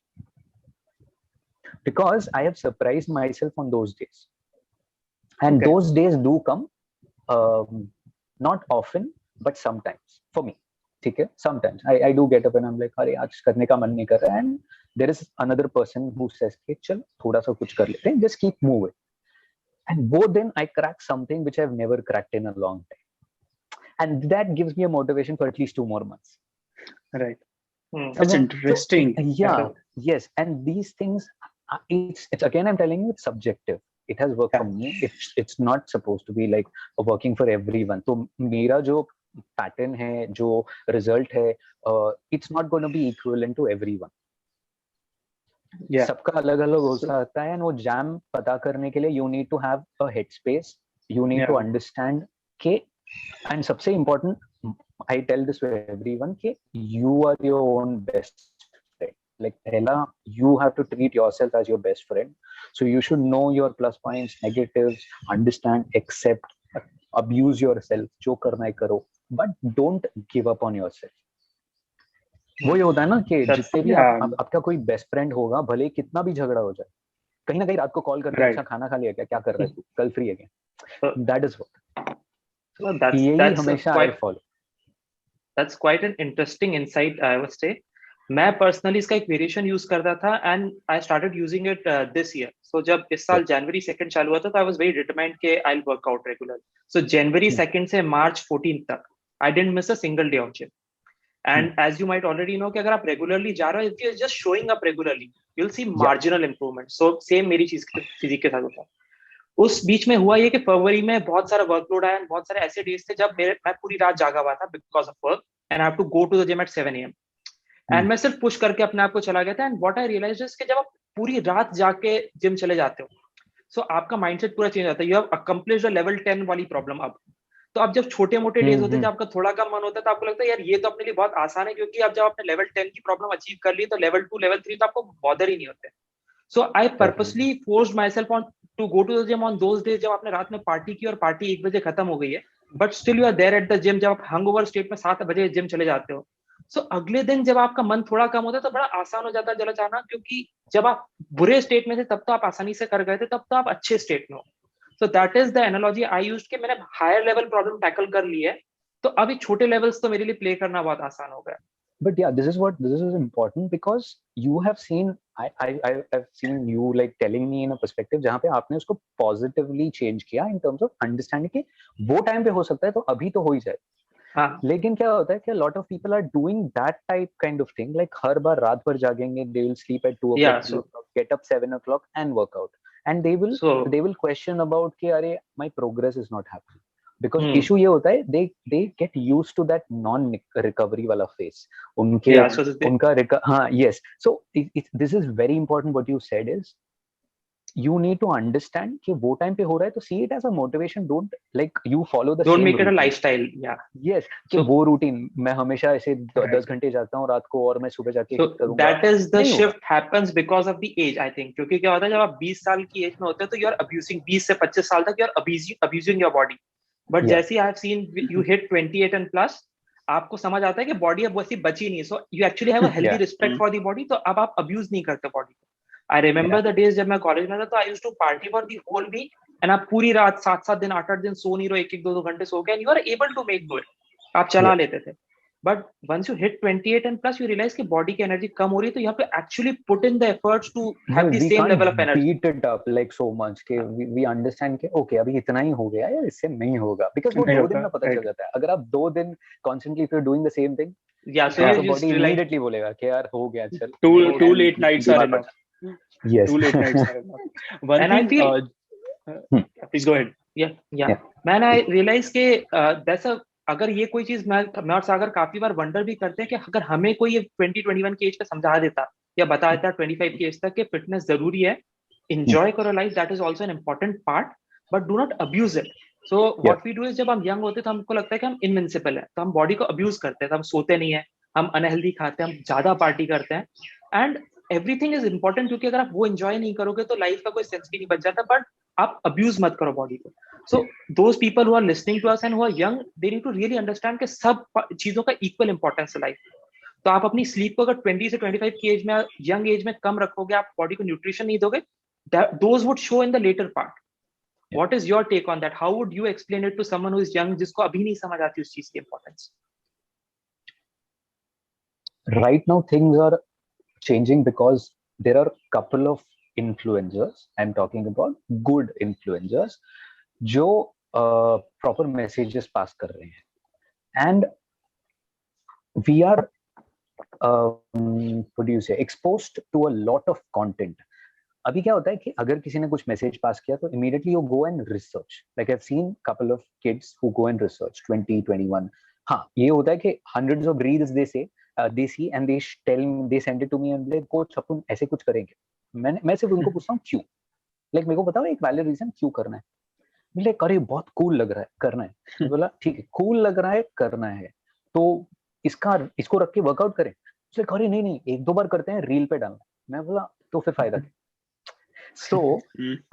because I have surprised myself on those days, and Okay. those days do come, not often, but sometimes for me. ठीक है, sometimes I do get up and I'm like, अरे आज करने का मन नहीं कर रहा, and there is another person who says कि चल थोड़ा सा कुछ कर लेते हैं, just keep moving, and both then I crack something which I've never cracked in a long time, and that gives me a motivation for at least 2 more months. Right. Hmm. That's Okay. interesting. So, yeah, yes, and these things, it's again, I'm telling you, it's subjective. It has worked for me. It's not supposed to be like working for everyone. So मेरा जो pattern है, जो result है, it's not going to be equivalent to everyone. Yeah. सबका अलग अलग हो सकता है, and वो jam पता करने के लिए you need to have a headspace. You need to understand के, and सबसे important, I tell this to everyone कि you are your own best friend. Like पहला, you have to treat yourself as your best friend. So you should know your plus points, negatives, understand, accept, abuse yourself. जो करना है करो, but don't give up on yourself. वही होता है ना कि जितने भी आपका कोई बेस्ट फ्रेंड होगा, भले कितना भी झगड़ा हो जाए, कहीं ना कहीं रात को कॉल करके अच्छा खाना खा लिया क्या कर रहा है तू, कल फ्री है क्या? That is what. यही हमेशा I follow. That's quite an interesting insight, I would say. मैं personally इसका एक variation use करता था, and I started using it this year. So जब इस साल January 2nd चालू हुआ था, तो I was very determined कि I'll work out regularly. So January 2nd से March 14th तक I didn't miss a single day of gym. And as you might already know कि अगर आप regularly जा रहे हो, if you're just showing up regularly, you'll see marginal improvement. So same मेरी चीज फिजिक के साथ होता है. उस बीच में हुआ ये कि फरवरी में बहुत सारा वर्कलोड आया, बहुत सारे ऐसे डेज थे जब मैं पूरी रात जागा हुआ था because of work, and I have to go to the gym at 7 AM, and मैं सिर्फ पुश करके अपने आप को चला गया था. And what I realized is कि जब आप पूरी रात जाके जिम चले जाते हो, सो आपका माइंडसेट पूरा चेंज होता है. You have accomplished the level 10 वाली प्रॉब्लम. अब तो अब जब छोटे मोटे डेज होते हैं, जब आपका थोड़ा कम मन होता है, तो आपको लगता है यार ये तो अपने लिए बहुत आसान है, क्योंकि अब जब आपने लेवल 10 की प्रॉब्लम अचीव कर ली, तो लेवल 2 लेवल 3 तो आपको बॉदर ही नहीं होते. So I purposely forced myself on to go to the gym on those days जब आपने रात में पार्टी की और पार्टी 1 बजे खत्म हो गई है, but still you are there at the gym. जब आप हंगओवर स्टेट में 7 बजे जिम चले जाते हो, सो अगले दिन जब आपका मन थोड़ा कम होता है तो बड़ा आसान हो जाता है जला जाना, क्योंकि जब आप बुरे स्टेट में थे तब तो आप आसानी से कर गए थे, तब तो आप अच्छे स्टेट में हो. So that is the analogy I used कि मैंने हायर लेवल प्रॉब्लम टैकल कर ली है, तो अभी छोटे लेवल्स तो मेरे लिए प्ले करना बहुत आसान हो गया. But yeah, this is important because you have seen, I've seen you like telling me in a perspective जहाँ पे आपने उसको positively change किया in terms of understanding कि वो time पे हो सकता है तो अभी तो हो ही जाए. हाँ. लेकिन क्या होता है कि a lot of people are doing that type kind of thing, like हर बार रात भर जागेंगे, they will sleep at 2 o'clock, 3 o'clock, get up 7 o'clock and work out, and they will question about कि अरे my progress is not happening. Because issue ये होता है, they get used to that non recovery वाला phase. उनके उनका हाँ, yes. So this is very important. What you said is you need to understand कि वो time पे हो रहा है, तो see it as a motivation. Don't like you follow the don't same make it routine. a lifestyle. Yeah. Yes. कि वो routine मैं हमेशा ऐसे 10 घंटे जागता हूँ रात को और मैं सुबह जाके so that is the shift happens because of the age, I think. क्योंकि क्या होता है जब आप 20 साल की एज में होते हैं तो you are abusing 20 से 25 साल तक you are abusing your body. But जैसे I have seen you hit 28 and plus, आपको समझ आता है कि बॉडी अब वैसी बची नहीं. So you actually have a healthy respect for the body, तो अब आप अब्यूज नहीं करते बॉडी को. आई रिमेंबर द डेज जब मैं कॉलेज में था, तो I used to party for the whole week, and आप पूरी रात 7-7 दिन 8-8 दिन सो नहीं रहो, 1-1 2-2 घंटे सो के, and you are able to make do it. आप चला लेते थे. But once you hit 28 and plus, you realize कि बॉडी की एनर्जी कम हो रही है, तो you have to actually put in the efforts to have the same level of energy. Beat it up like so much कि we understand कि okay अभी इतना ही हो गया यार, इससे नहीं होगा, because वो 2 दिन में पता चल जाता है. अगर आप 2 दिन constantly if you're doing the same thing, so your body immediately बोलेगा कि यार हो गया, चल. Two late nights are enough. Yes. 2 late nights are enough. One and thing, I feel please go ahead. Yeah. Man, I realize कि that's a अगर ये कोई चीज मैं और सागर काफी बार वंडर भी करते हैं कि अगर हमें कोई 20-21 की एज पे समझा देता या बता देता 25 की एज तक कि फिटनेस जरूरी है, एंजॉय करो life, that is also an important part, but do not abuse it. So what we do is जब हम यंग होते हैं तो हमको लगता है कि हम इनविंसिबल है, तो हम बॉडी को अब्यूज करते हैं, तो हम सोते नहीं है, हम अनहेल्दी खाते हैं, हम ज्यादा पार्टी करते हैं, एंड एवरीथिंग इज इंपॉर्टेंट, क्योंकि अगर आप वो एंजॉय नहीं करोगे तो लाइफ का कोई सेंस भी नहीं बच जाता. बट आप अब्यूज मत करो बॉडी को. So those people who are listening to us and who are young, they need to really understand कि सब चीजों का equal importance है लाइफ. तो आप अपनी स्लीप को अगर 20 से 25 की एज में, यंग एज में कम रखोगे, आप बॉडी को न्यूट्रिशन नहीं दोगे, those would show in the later part. What is your take on that? How would you explain it to someone who is young, जिसको अभी नहीं समझ आती उस चीज की importance? Right now things are changing because there are couple of influencers, I'm talking about good influencers, जो proper messages pass कर रहे हैं, and we are what do you say, exposed to a lot of content. अभी क्या होता है कि अगर किसी ने कुछ मैसेज पास किया तो immediately you go and research. Like I've seen couple of kids who go and research 20, 21. हाँ, ये होता है कि hundreds of reels they see and they send it to me and like coach अपन ऐसे कुछ करेंगे. मैं सिर्फ उनको पूछता हूँ क्यों, like मेरे को बताओ एक वैलिड रीजन क्यों करना है. बोले अरे बहुत कूल लग रहा है करना है. मैं बोला ठीक है, कूल लग रहा है करना है तो इसको रख के वर्कआउट करें. अरे नहीं एक दो बार करते हैं, रील पे डालना. मैं बोला तो फिर फायदा क्या. So,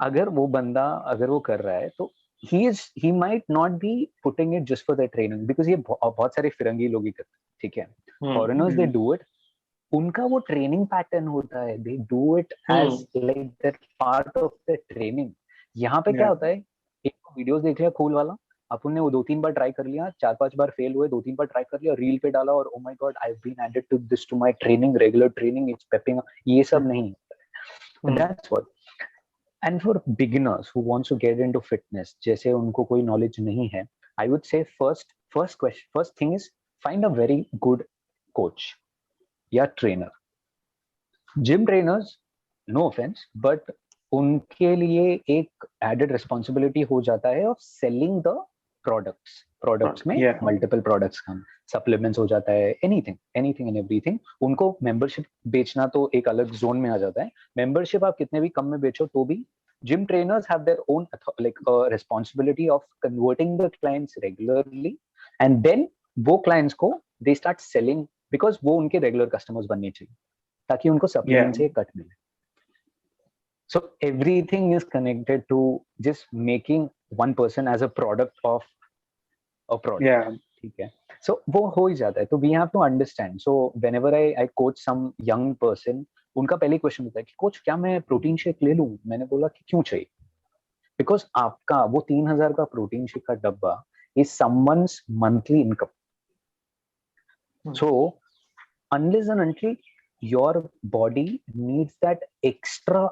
अगर वो बंदा अगर वो कर रहा है तो he might not be putting it just for their training, because ये बहुत सारे फिरंगी लोग ही करते हैं, ठीक है. Foreigners they do it, उनका वो ट्रेनिंग पैटर्न होता है, they do it as like that part of the training. यहाँ पे क्या होता है, एक वीडियोस देख लिया कूल वाला, अपन ने वो 2-3 बार ट्राई कर लिया, 4-5 बार फेल हुए, 2-3 बार ट्राई कर लिया, रील पे डाला और oh my god I have been added to this to my training, regular training, it's pepping. ये सब नहीं. That's what. And for beginners who wants to get into fitness, जैसे उनको कोई knowledge नहीं है, I would say first thing is find a very good coach या trainer. Gym trainers, no offense, but उनके लिए एक added responsibility हो जाता है of selling the products में multiple products का supplements हो जाता है, anything and everything. उनको membership बेचना तो एक अलग zone में आ जाता है. membership आप कितने भी कम में बेचो तो भी gym trainers have their own like responsibility of converting the clients regularly, and then वो clients को they start selling because वो उनके regular customers बनने चाहिए ताकि उनको supplement से कट मिले. So everything is connected to just making one person as a product of a product. ठीक है. So वो हो ही जाता है. तो we have to understand. So whenever I coach some young person, उनका पहले क्वेश्चन होता है कि कोच क्या मैं प्रोटीन शेक ले लूं. मैंने बोला कि क्यों चाहिए. बिकॉज आपका वो 3,000 का प्रोटीन शेक का डब्बा is someone's monthly income. So unless and until your body needs that extra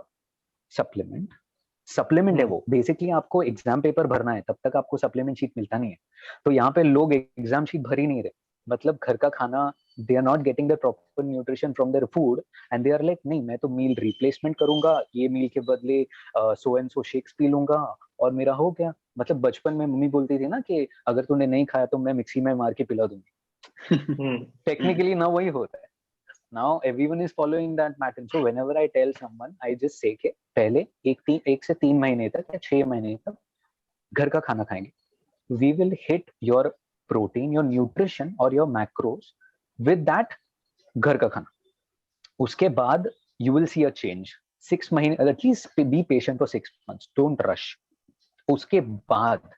supplement है वो. बेसिकली आपको एग्जाम पेपर भरना है, तब तक आपको सप्लीमेंट शीट मिलता नहीं है. तो यहाँ पे लोग एग्जाम शीट भर ही नहीं रहे, मतलब घर का खाना, they are not getting the proper nutrition from their food and they are like नहीं मैं तो मील रिप्लेसमेंट करूंगा, ये मील के बदले सो एंड सो शेक्स पी लूंगा और मेरा हो गया. मतलब बचपन में मम्मी बोलती थी ना कि अगर तूने नहीं खाया तो मैं मिक्सी में मार के पिला दूंगी. टेक्निकली ना वही होता है. Now everyone is following that pattern. So whenever I tell someone, I just say कि पहले 1 से 3 महीने तक या 6 महीने तक घर का खाना खाएंगे. We will hit your protein, your nutrition or your macros with that घर का खाना. उसके बाद you will see a change. 6 महीने, at least be patient for 6 months. Don't rush. उसके बाद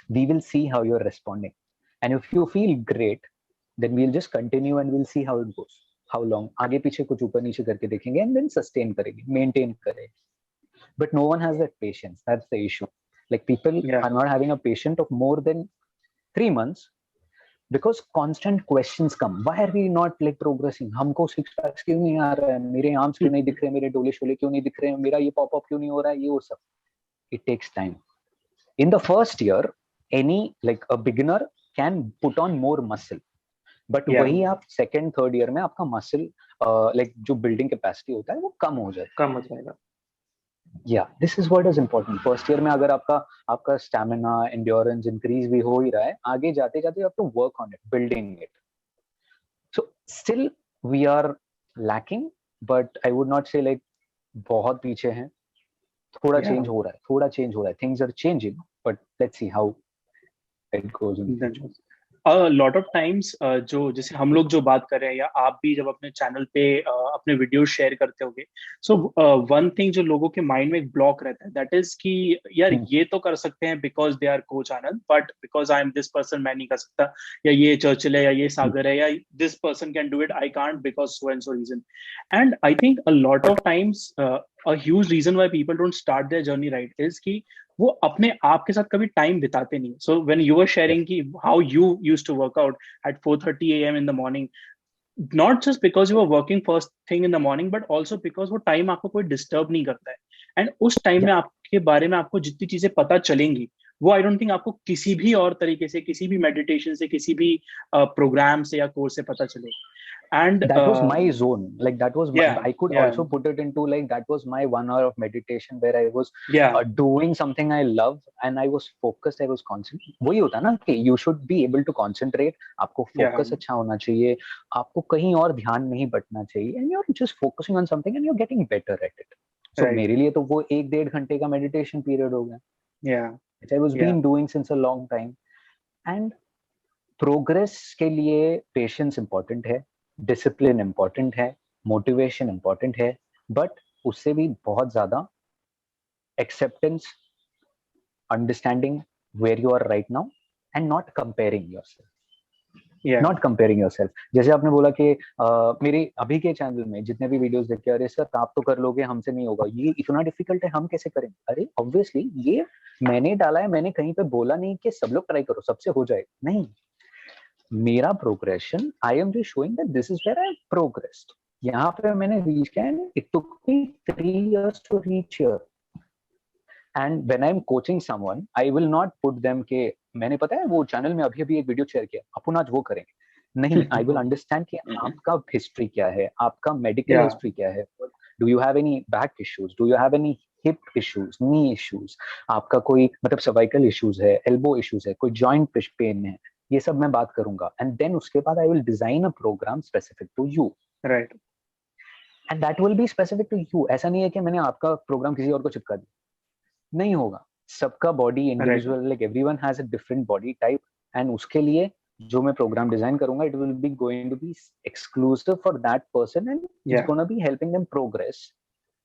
we will see how you're responding. And if you feel great, then we'll just continue and we'll see how it goes. How long? आगे पीछे कुछ ऊपर नीचे करके देखेंगे and then sustain करेंगे, maintain करेंगे. But no one has that patience. That's the issue. Like people are not having a patience of more than 3 months because constant questions come. Why are we not like progressing? हमको six packs क्यों नहीं आ रहा है? मेरे arms क्यों नहीं दिख रहे? मेरे डोले शोले क्यों नहीं दिख रहे? मेरा ये pop up क्यों नहीं हो रहा है? ये वो सब. It takes time. In the first year, any like a beginner can put on more muscle. But वही आप सेकेंड थर्ड ईयर में आपका मसल लाइक जो बिल्डिंग कैपेसिटी होता है वो कम हो जाएगा. या this is what is important. First year में अगर आपका स्टैमिना, एंड्योरेंस इंक्रीज भी हो ही रहा है, आगे जाते जाते you have to work on it, building it. So still we are lacking, but I would not say like बहुत पीछे हैं. थोड़ा चेंज हो रहा है, things are changing, but let's see how it goes. Lot of times जो जैसे हम लोग जो बात कर रहे हैं या आप भी जब अपने चैनल पे अपने वीडियो शेयर करते होगे, सो वन थिंग जो लोगों के माइंड में एक ब्लॉक रहता है, दैट इज कि यार ये तो कर सकते हैं because they are coach Anand, but because I am this person मैं नहीं कर सकता, या ये चर्चिल है या ये सागर है या this person can do it, I can't because so and so reason. And I think a lot of times a huge reason why people don't start their journey right is कि वो अपने आप के साथ कभी टाइम बिताते नहीं. So when you were sharing कि how you used to work out at 4:30 a.m. in the morning, not just because you were working first thing in the morning, but also because वो time आपको कोई disturb नहीं करता है. And उस time में आपके बारे में आपको जितनी चीजें पता चलेंगी वो आई डोंट थिंक आपको किसी भी और तरीके से, किसी भी मेडिटेशन से, किसी भी प्रोग्राम से या कोर्स से पता चलेगी. And that was my zone, like that was yeah, I could also put it into like that was my 1 hour of meditation where I was doing something I love and I was focused, I was concentrated. वही होता है ना कि you should be able to concentrate, आपको focus अच्छा होना चाहिए, आपको कहीं और ध्यान नहीं बटना चाहिए, and you're just focusing on something and you're getting better at it. So मेरे लिए तो वो 1-1.5 घंटे का meditation period हो गया, which I was been doing since a long time. And progress के लिए patience important है, डिसिप्लिन इंपॉर्टेंट है, मोटिवेशन इंपॉर्टेंट है, बट उससे भी बहुत ज्यादा acceptance, understanding where you are right now and not comparing yourself, not comparing yourself. जैसे आपने बोला कि मेरे अभी के चैनल में जितने भी वीडियोस देखते हैं, अरे सर आप तो कर लोगे, हमसे नहीं होगा, ये इतना डिफिकल्ट है, हम कैसे करेंगे? अरे ऑब्वियसली ये मैंने डाला है, मैंने कहीं पे बोला नहीं कि सब लोग ट्राई करो सबसे हो जाएगा, नहीं. मेरा progression, I am just showing that this is where I progressed. यहाँ पे मैंने रीच किया है, it took me 3 years to reach here. And when I am coaching someone, I will not put them के मैंने पता है वो चैनल में अभी अभी एक वीडियो शेयर किया, अपन आज वो करेंगे, नहीं. आई विल अंडरस्टैंड कि आपका हिस्ट्री क्या है, आपका मेडिकल हिस्ट्री क्या है, do you have any back issues, do you have any hip issues, knee issues, आपका कोई मतलब सर्वाइकल इश्यूज है, एल्बो इश्यूज है, कोई जॉइंट पेन है, ये सब मैं बात करूंगा. एंड देन उसके बाद I will design a program specific to you, right, and that will be specific to you. ऐसा नहीं है कि मैंने आपका प्रोग्राम किसी और को चिपका दिया, नहीं होगा. सबका body individual, like everyone has a different body type, and उसके लिए जो मैं प्रोग्राम डिजाइन करूंगा, it will be going to be exclusive for that person and it's gonna be helping them progress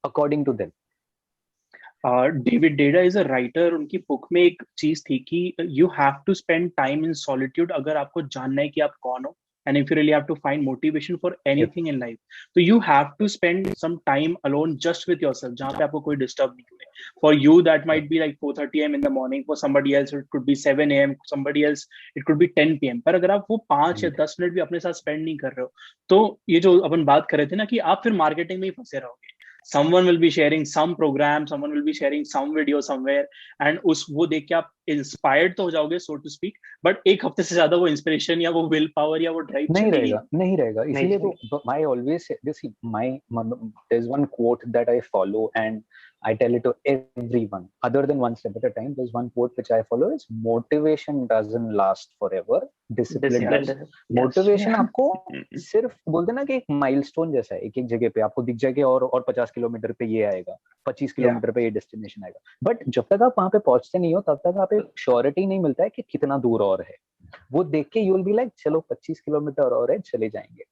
according to them. David Deida is a writer, उनकी book में एक चीज थी कि you have to spend time in solitude अगर आपको जानना है कि आप कौन हो, and if you really have to find motivation for anything in life, so you have to spend some time alone just with yourself, जहाँ पे आपको कोई disturb नहीं हुए. For you that might be like 4:30 a.m. in the morning, for somebody else it could be 7 a.m., somebody else it could be 10 p.m. पर अगर आप वो 5 या 10 मिनट भी अपने साथ spend नहीं कर रहे हो, तो ये जो अपन बात कर रहे थे ना कि आप फिर मार्केटिंग में ही फंसे रहोगे. Someone will be sharing some program, someone will be sharing some video somewhere, and उस वो देख के आप इंस्पायर्ड तो हो जाओगे, so to speak, बट एक हफ्ते से ज्यादा वो इंस्पिरेशन या वो विल पावर या वो ड्राइव नहीं रहेगा. इसीलिए तो I always say this, there's one quote that I follow and I tell it to everyone, other than one step at a time. There's one quote which I follow is motivation doesn't last forever, discipline does. Motivation आपको सिर्फ बोलते ना कि एक milestone जैसा है, एक जगह पे आपको दिख जाएगा और 50 किलोमीटर पे ये आएगा, 25 किलोमीटर पे ये डेस्टिनेशन आएगा, बट जब तक आप वहां पे पहुंचते नहीं हो तब तक आप एक श्योरिटी नहीं मिलता है कि कितना दूर और है. वो देख के यू विल बी लाइक चलो 25 किलोमीटर और है, चले जाएंगे.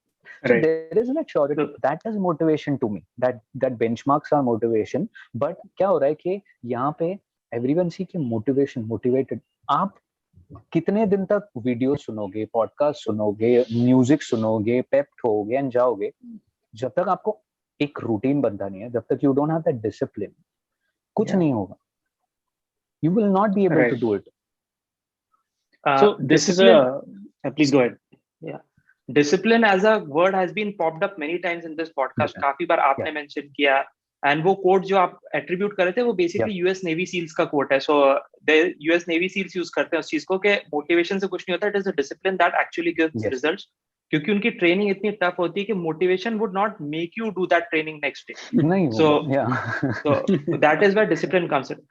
So there is an surety that is motivation to me, that benchmarks are motivation. But क्या हो रहा है कि यहाँ पे everyone see कि motivated. आप कितने दिन तक वीडियो सुनोगे, पॉडकास्ट सुनोगे, म्यूजिक सुनोगे, पेप्ट होगे एंड जाओगे, जब तक आपको एक रूटीन बनता नहीं है, जब तक you don't have that discipline, कुछ नहीं होगा. You will not be able to do it. So this is a please go ahead. Yeah. Discipline as a word has been popped up many times in this podcast. काफी बार आपने mention किया, and वो quote जो आप attribute कर रहे थे वो basically US Navy SEALs का quote है. So the US Navy SEALs use करते हैं उस चीज को कि motivation से कुछ नहीं होता, it is a discipline that actually gives results. क्योंकि उनकी ट्रेनिंग इतनी टफ होती है कि motivation would not make you do that training next day. नहीं, so that is where discipline comes in.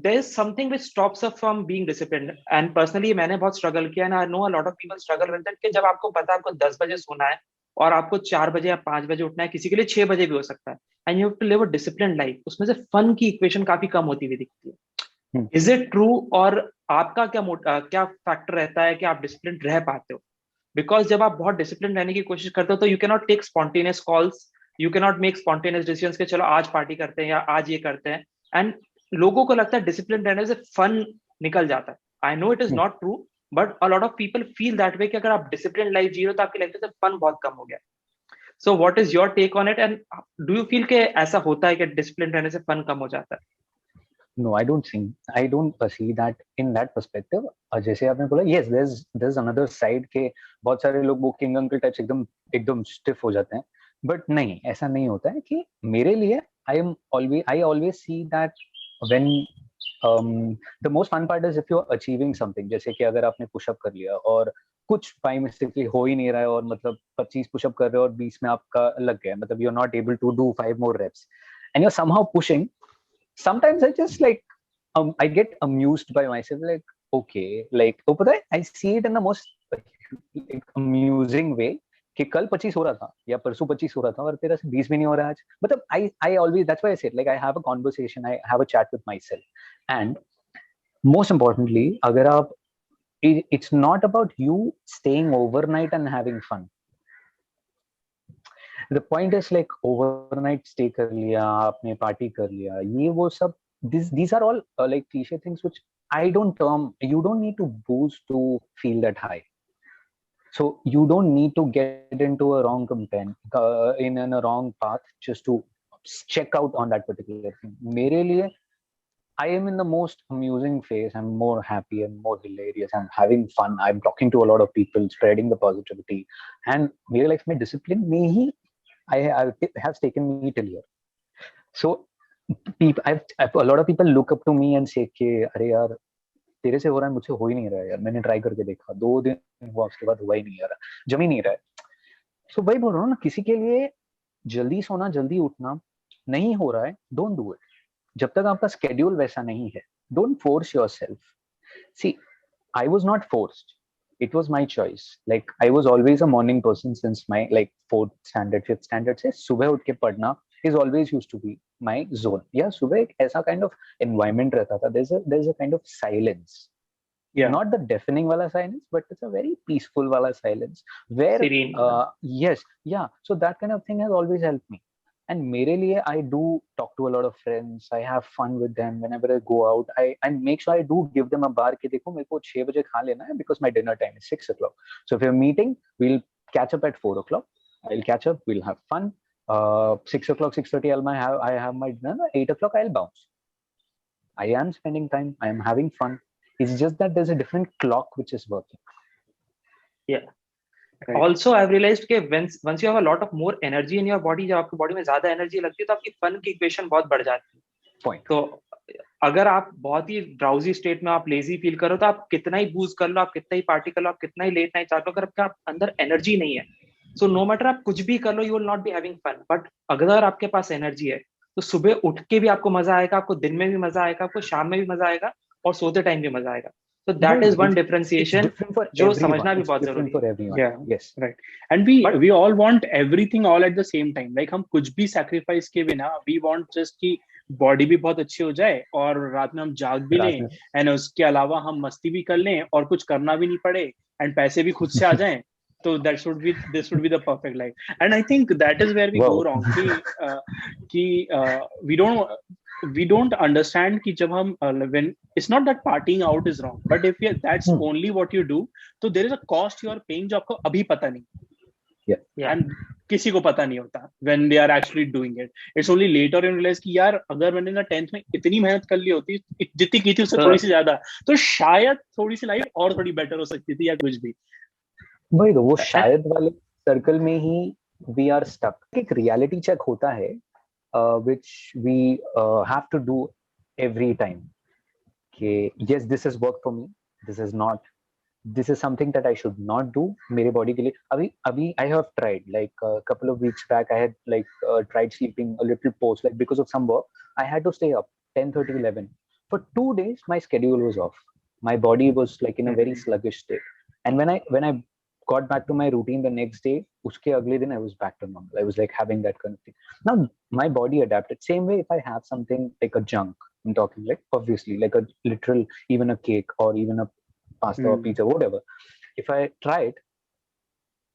There is something which stops us from being disciplined, and personally मैंने बहुत struggle किया, and I know a lot of people struggle with that कि जब आपको पता है आपको 10 बजे सोना है और आपको 4 बजे या 5 बजे उठना है, किसी के लिए 6 बजे भी हो सकता है, and you have to live a disciplined life, उसमें से fun की equation काफी कम होती हुई दिखती है. Is it true, और आपका क्या फैक्टर रहता है कि आप डिसिप्लिन रह पाते हो? बिकॉज जब आप बहुत डिसिप्लिन रहने की कोशिश करते हो तो you can not take spontaneous calls, you can not make spontaneous decisions के चलो आज पार्टी करते हैं या आज ये करते हैं। एंड लोगों को लगता है डिसिप्लिन रहने से फन निकल जाता है। I know it is not true, but a lot of people feel that way कि अगर आप डिसिप्लिन लाइफ जी रहे हो तो आपकी लाइफ से फन बहुत कम हो गया। So what is your take on it, and do you feel कि ऐसा होता है कि डिसिप्लिन रहने से फन कम हो जाता है? No, I don't think, I don't see that in that perspective. जैसे आपने बोला, yes, there's another side के बहुत सारे लोग वो किंग अंकल टाइप्स एकदम एकदम स्टिफ हो जाते हैं, बट नहीं, ऐसा नहीं होता है। कि मेरे लिए I always see that when the most fun part is if you're achieving something. जैसे कि अगर आपने पुशअप कर लिया और कुछ बाई मिस्टेकली हो ही नहीं रहा है, और मतलब 25 पुशअप कर रहे हो और 20 में आपका लग गया, मतलब you're not able to do 5 more reps and you're somehow pushing. Sometimes I just like I get amused by myself, like okay, like oh, पता है, I see it in the most like, amusing way कि कल 25 हो रहा था या परसों 25 हो रहा था और तेरा से 20 भी नहीं हो रहा आज। मतलब I always, that's why I said, like I have a conversation, I have a chat with myself. And most importantly, अगर आप, it's not about you staying overnight and having fun. The point is like overnight stay कर लिया आपने, party कर लिया, ये वो सब, these are all like cliche things which I don't term, you don't need to boost to feel that high. So you don't need to get into a wrong campaign in a wrong path just to check out on that particular thing. मेरे लिए I am in the most amusing phase. I'm more happy and more hilarious. I'm having fun. I'm talking to a lot of people, spreading the positivity. And मेरे life में discipline में ही I has taken me till here. So people, a lot of people look up to me and say कि अरे यार तेरे से हो रहा है, मुझसे हो ही नहीं रहा है यार, मैंने ट्राई करके देखा, 2 दिन हुआ, उसके बाद हुआ ही नहीं यार, जम ही नहीं रहा है। So वही बोल रहा हूँ ना, किसी के लिए जल्दी सोना जल्दी उठना नहीं हो रहा है, डोंट डू इट। जब तक आपका स्केड्यूल वैसा नहीं है, don't force yourself. See, I was not forced. It was my choice. Like I was always a morning person since my like 4th standard, 5th standard से सुबह उठ के पढ़ना is always used to be my zone. Yeah, सुबह एक ऐसा kind of environment रहता था. There's a kind of silence. Yeah. Not the deafening wala silence, but it's a very peaceful wala silence where Serene. yes, yeah. So that kind of thing has always helped me. And मेरे लिए, I do talk to a lot of friends. I have fun with them whenever I go out. I make sure I do give them a bar कि देखो मेरे को 6 बजे खा लेना है because my dinner time is 6 o'clock. So if you're meeting, we'll catch up at 4 o'clock. I'll catch up. We'll have fun. 6 o'clock, 6:30, I have my dinner. 8 o'clock, I'll bounce. I am spending time. I am having fun. It's just that there's a different clock which is working. Yeah. Right. Also, I've realized कि once you have a lot of more energy in your body, जब आपकी body में ज्यादा energy लगती है तो आपकी fun की इक्वेशन बहुत बढ़ जाती है। Point. तो अगर आप बहुत ही ड्राउजी स्टेट में आप लेजी फील करो तो आप कितना ही बूज कर लो, आप कितना ही पार्टी कर लो, आप कितना ही लेट नाइट चाट लो, अगर आपका अंदर एनर्जी नहीं है, सो नो मैटर आप कुछ भी कर लो, you will not be having fun. But अगर आपके पास एनर्जी है तो सुबह उठ के भी आपको मजा आएगा, आपको दिन में भी मजा आएगा, आपको शाम में भी मजा आएगा और सोते टाइम भी मजा आएगा। So that is one differentiation जो समझना भी बहुत जरूरी है। Yeah, yes, right. And we all want everything all at the same time. Like हम कुछ भी sacrifice के बिना, we want just कि बॉडी भी बहुत अच्छी हो जाए और रात में हम जाग भी लें, एंड उसके अलावा हम मस्ती भी कर लें और कुछ करना भी नहीं पड़े, एंड पैसे भी खुद से आ जाएं। तो this would be the perfect life. And I think that is where we go wrong कि we don't understand कि जब हम when it's not that partying out is wrong, but if that's only what you do, तो there is a cost you are paying जो आपको अभी पता नहीं। Yeah. And किसी को पता नहीं होता when they are actually doing it. It's only later you realize कि यार अगर मैंने ना 10th में इतनी मेहनत कर ली होती, जितनी की थी उससे थोड़ी सी ज्यादा, तो शायद थोड़ी सी लाइफ और थोड़ी बेटर हो सकती थी या कुछ भी। भाई तो वो शायद वाले सर्कल में ही we are stuck. एक रियलिटी चेक होता है which we have to do every time. कि yes, this has worked for me, this is not, this is something that I should not do मेरे body के लिए। अभी I have tried like a couple of weeks back, I had like tried sleeping a little post, like because of some work I had to stay up 10:30, 11 for 2 days. My schedule was off, my body was like in a very sluggish state, and when I got back to my routine the next day, uske agle din I was back to normal. I was like having that kind of thing. Now my body adapted. Same way if I have something like a junk, I'm talking like obviously like a literal, even a cake or even a pasta or pizza, whatever. If I try it,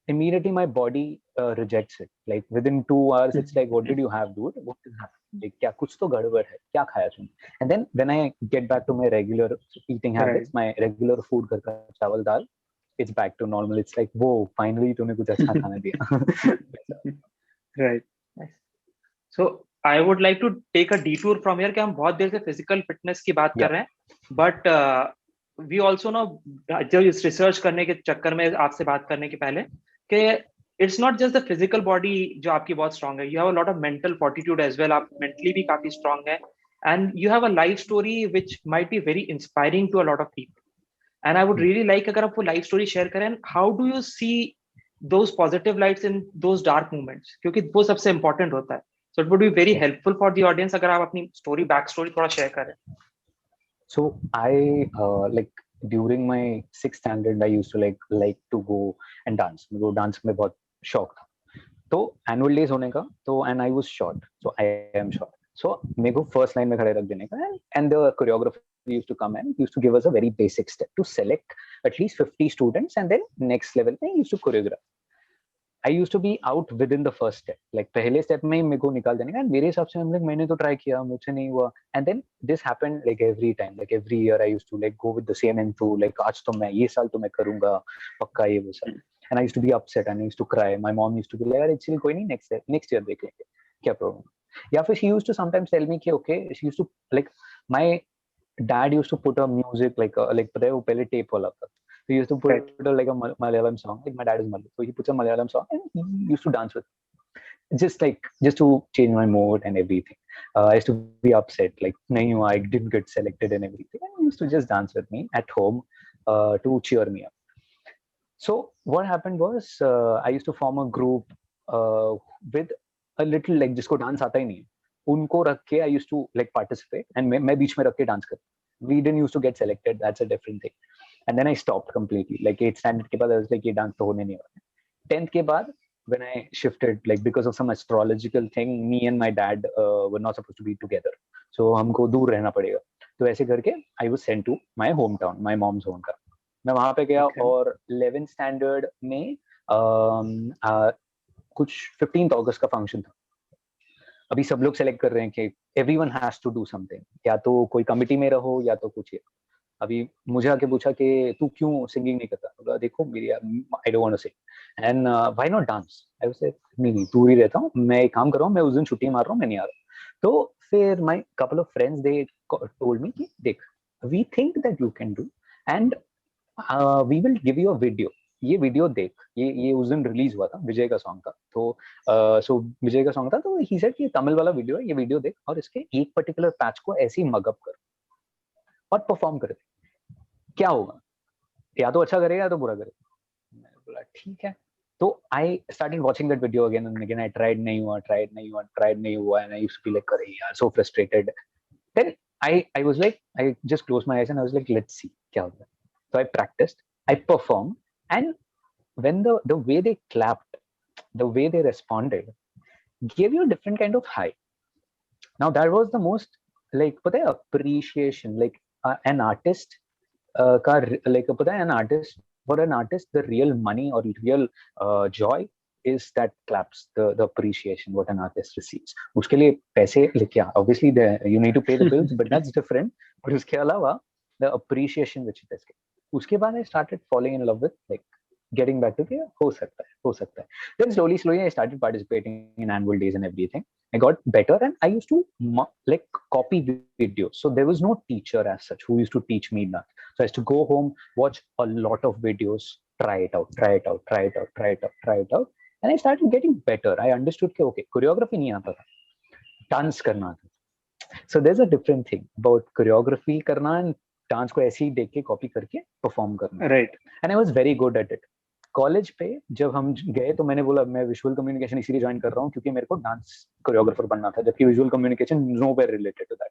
immediately my body rejects it. Like within 2 hours, it's like, what did you have, dude? What is happening? Like, kya kuch to gadbad hai? Kya khaya tune? And then when I get back to my regular eating habits, my regular food, घर का चावल दाल, it's back to normal. It's like, whoa, finally तूने कुछ अच्छा खाना दिया. Right. So I would like to take a detour from here कि हम बहुत देर से physical fitness की बात कर रहे हैं, but we also know, जो इस research करने के चक्कर में आपसे बात करने के पहले, कि it's not just the physical body जो आपकी बहुत strong है, you have a lot of mental fortitude as well, आप mentally भी काफी strong है, and you have a life story which might be very inspiring to a lot of people. And I would really like अगर आप वो life story share करें, how do you see those positive lights in those dark moments, क्योंकि वो सबसे important होता है. So it would be very helpful for the audience अगर आप अपनी story, back story थोड़ा share करें. So I like during my 6th standard, I used to like to go and dance. मेरे को dance में बहुत शौक था. तो annual days होने का, तो and I was short, so I am short. So मेरे को first line में खड़े रख देने का, and the choreographer used to come and used to give us a very basic step to select at least 50 students, and then next level में used to choreograph. I used to be out within the first step. Like पहले step में ही मेरे को निकाल देने का, and मेरे हिसाब से मैंने तो try किया, मुझसे नहीं हुआ. And then this happened like every time, like every year I used to like go with the same enthu, like आज तो मैं ये साल तो मैं करूँगा पक्का ये वो सब. And I used to be upset and I used to cry. My mom used to be like, अरे चल कोई नहीं, next year देख लेंगे, क्या problem. या फिर she used to sometimes tell me कि okay, she used to like, my dad used to put a music like पता है वो पहले tape वाला था. So he used to put like a Malayalam song. Like my dad is Malayalam, so he puts a Malayalam song and he used to dance with it. Just to change my mood and everything. I used to be upset, like nahi hua, I didn't get selected and everything. And he used to just dance with me at home to cheer me up. So what happened was I used to form a group with a little like जिसको dance आता ही नहीं है, उनको रख के I used to like participate and मैं बीच में रख के dance करता. We didn't used to get selected. That's a different thing. And then I stopped completely. Like 8th standard के बाद I was like ये dance तो होने नहीं वाला. 10th के बाद when I shifted, like because of some astrological thing, me and my dad were not supposed to be together. So हमको दूर रहना पड़ेगा. तो ऐसे करके I was sent to my hometown, my mom's hometown. मैं वहाँ पे गया और 11th standard में कुछ 15th अगस्त का फंक्शन था. अभी सब लोग सेलेक्ट कर रहे हैं कि everyone has to do something. या तो कोई कमिटी में रहो या तो कुछ. अभी मुझे आके पूछा कि तू क्यों सिंगिंग नहीं करता. बोला देखो मेरी I don't want to sing and why not dance. I was like नहीं दूर ही रहता हूँ, मैं एक काम कर रहा हूँ, मैं उस दिन छुट्टी मार रहा हूँ, मैं नहीं आ रहा. तो फिर my couple of friends they told me कि देख we think that you can do and we will give you a video. ये वीडियो देख, ये उस दिन रिलीज हुआ था, विजय का सॉन्ग था. तो सो विजय का सॉन्ग था, तो ही सेड कि तमिल वाला वीडियो है, ये वीडियो देख और इसके एक पर्टिकुलर पैच को ऐसे ही मग अप कर और परफॉर्म कर. क्या होगा, या तो अच्छा करेगा या तो बुरा करेगा. मैंने बोला ठीक है. तो I started watching that video again and again. I tried नहीं हुआ and I used to be like अरे यार so frustrated. Then I was like I just close my eyes and I was like let's see क्या होता है. So I practiced, I performed, and when the way they clapped, the way they responded, gave you a different kind of high. Now that was the most like पता है appreciation, like an artist का like पता है an artist, for an artist the real money or real joy is that claps, the appreciation what an artist receives. उसके लिए पैसे like yeah, obviously you need to pay the bills, but that's different. But उसके अलावा the appreciation which it is. उसके बाद I started falling in love with like getting back to कि हो सकता है. Then slowly I started participating in annual days and everything. I got better and I used to like copy videos. So there was no teacher as such who used to teach me that. So I used to go home, watch a lot of videos, try it out. And I started getting better. I understood कि okay, choreography नहीं आता था, dance करना आता. So there's a different thing about choreography करना and dance को ऐसे ही देख के कॉपी करके परफॉर्म करना. Right. And I was very good at it. College पे जब हम गए तो मैंने बोला मैं विजुअल कम्युनिकेशन इसीलिए ज्वाइन कर रहा हूँ क्योंकि मेरे को डांस कोरियोग्राफर बनना था, जबकि visual communication nowhere related to that.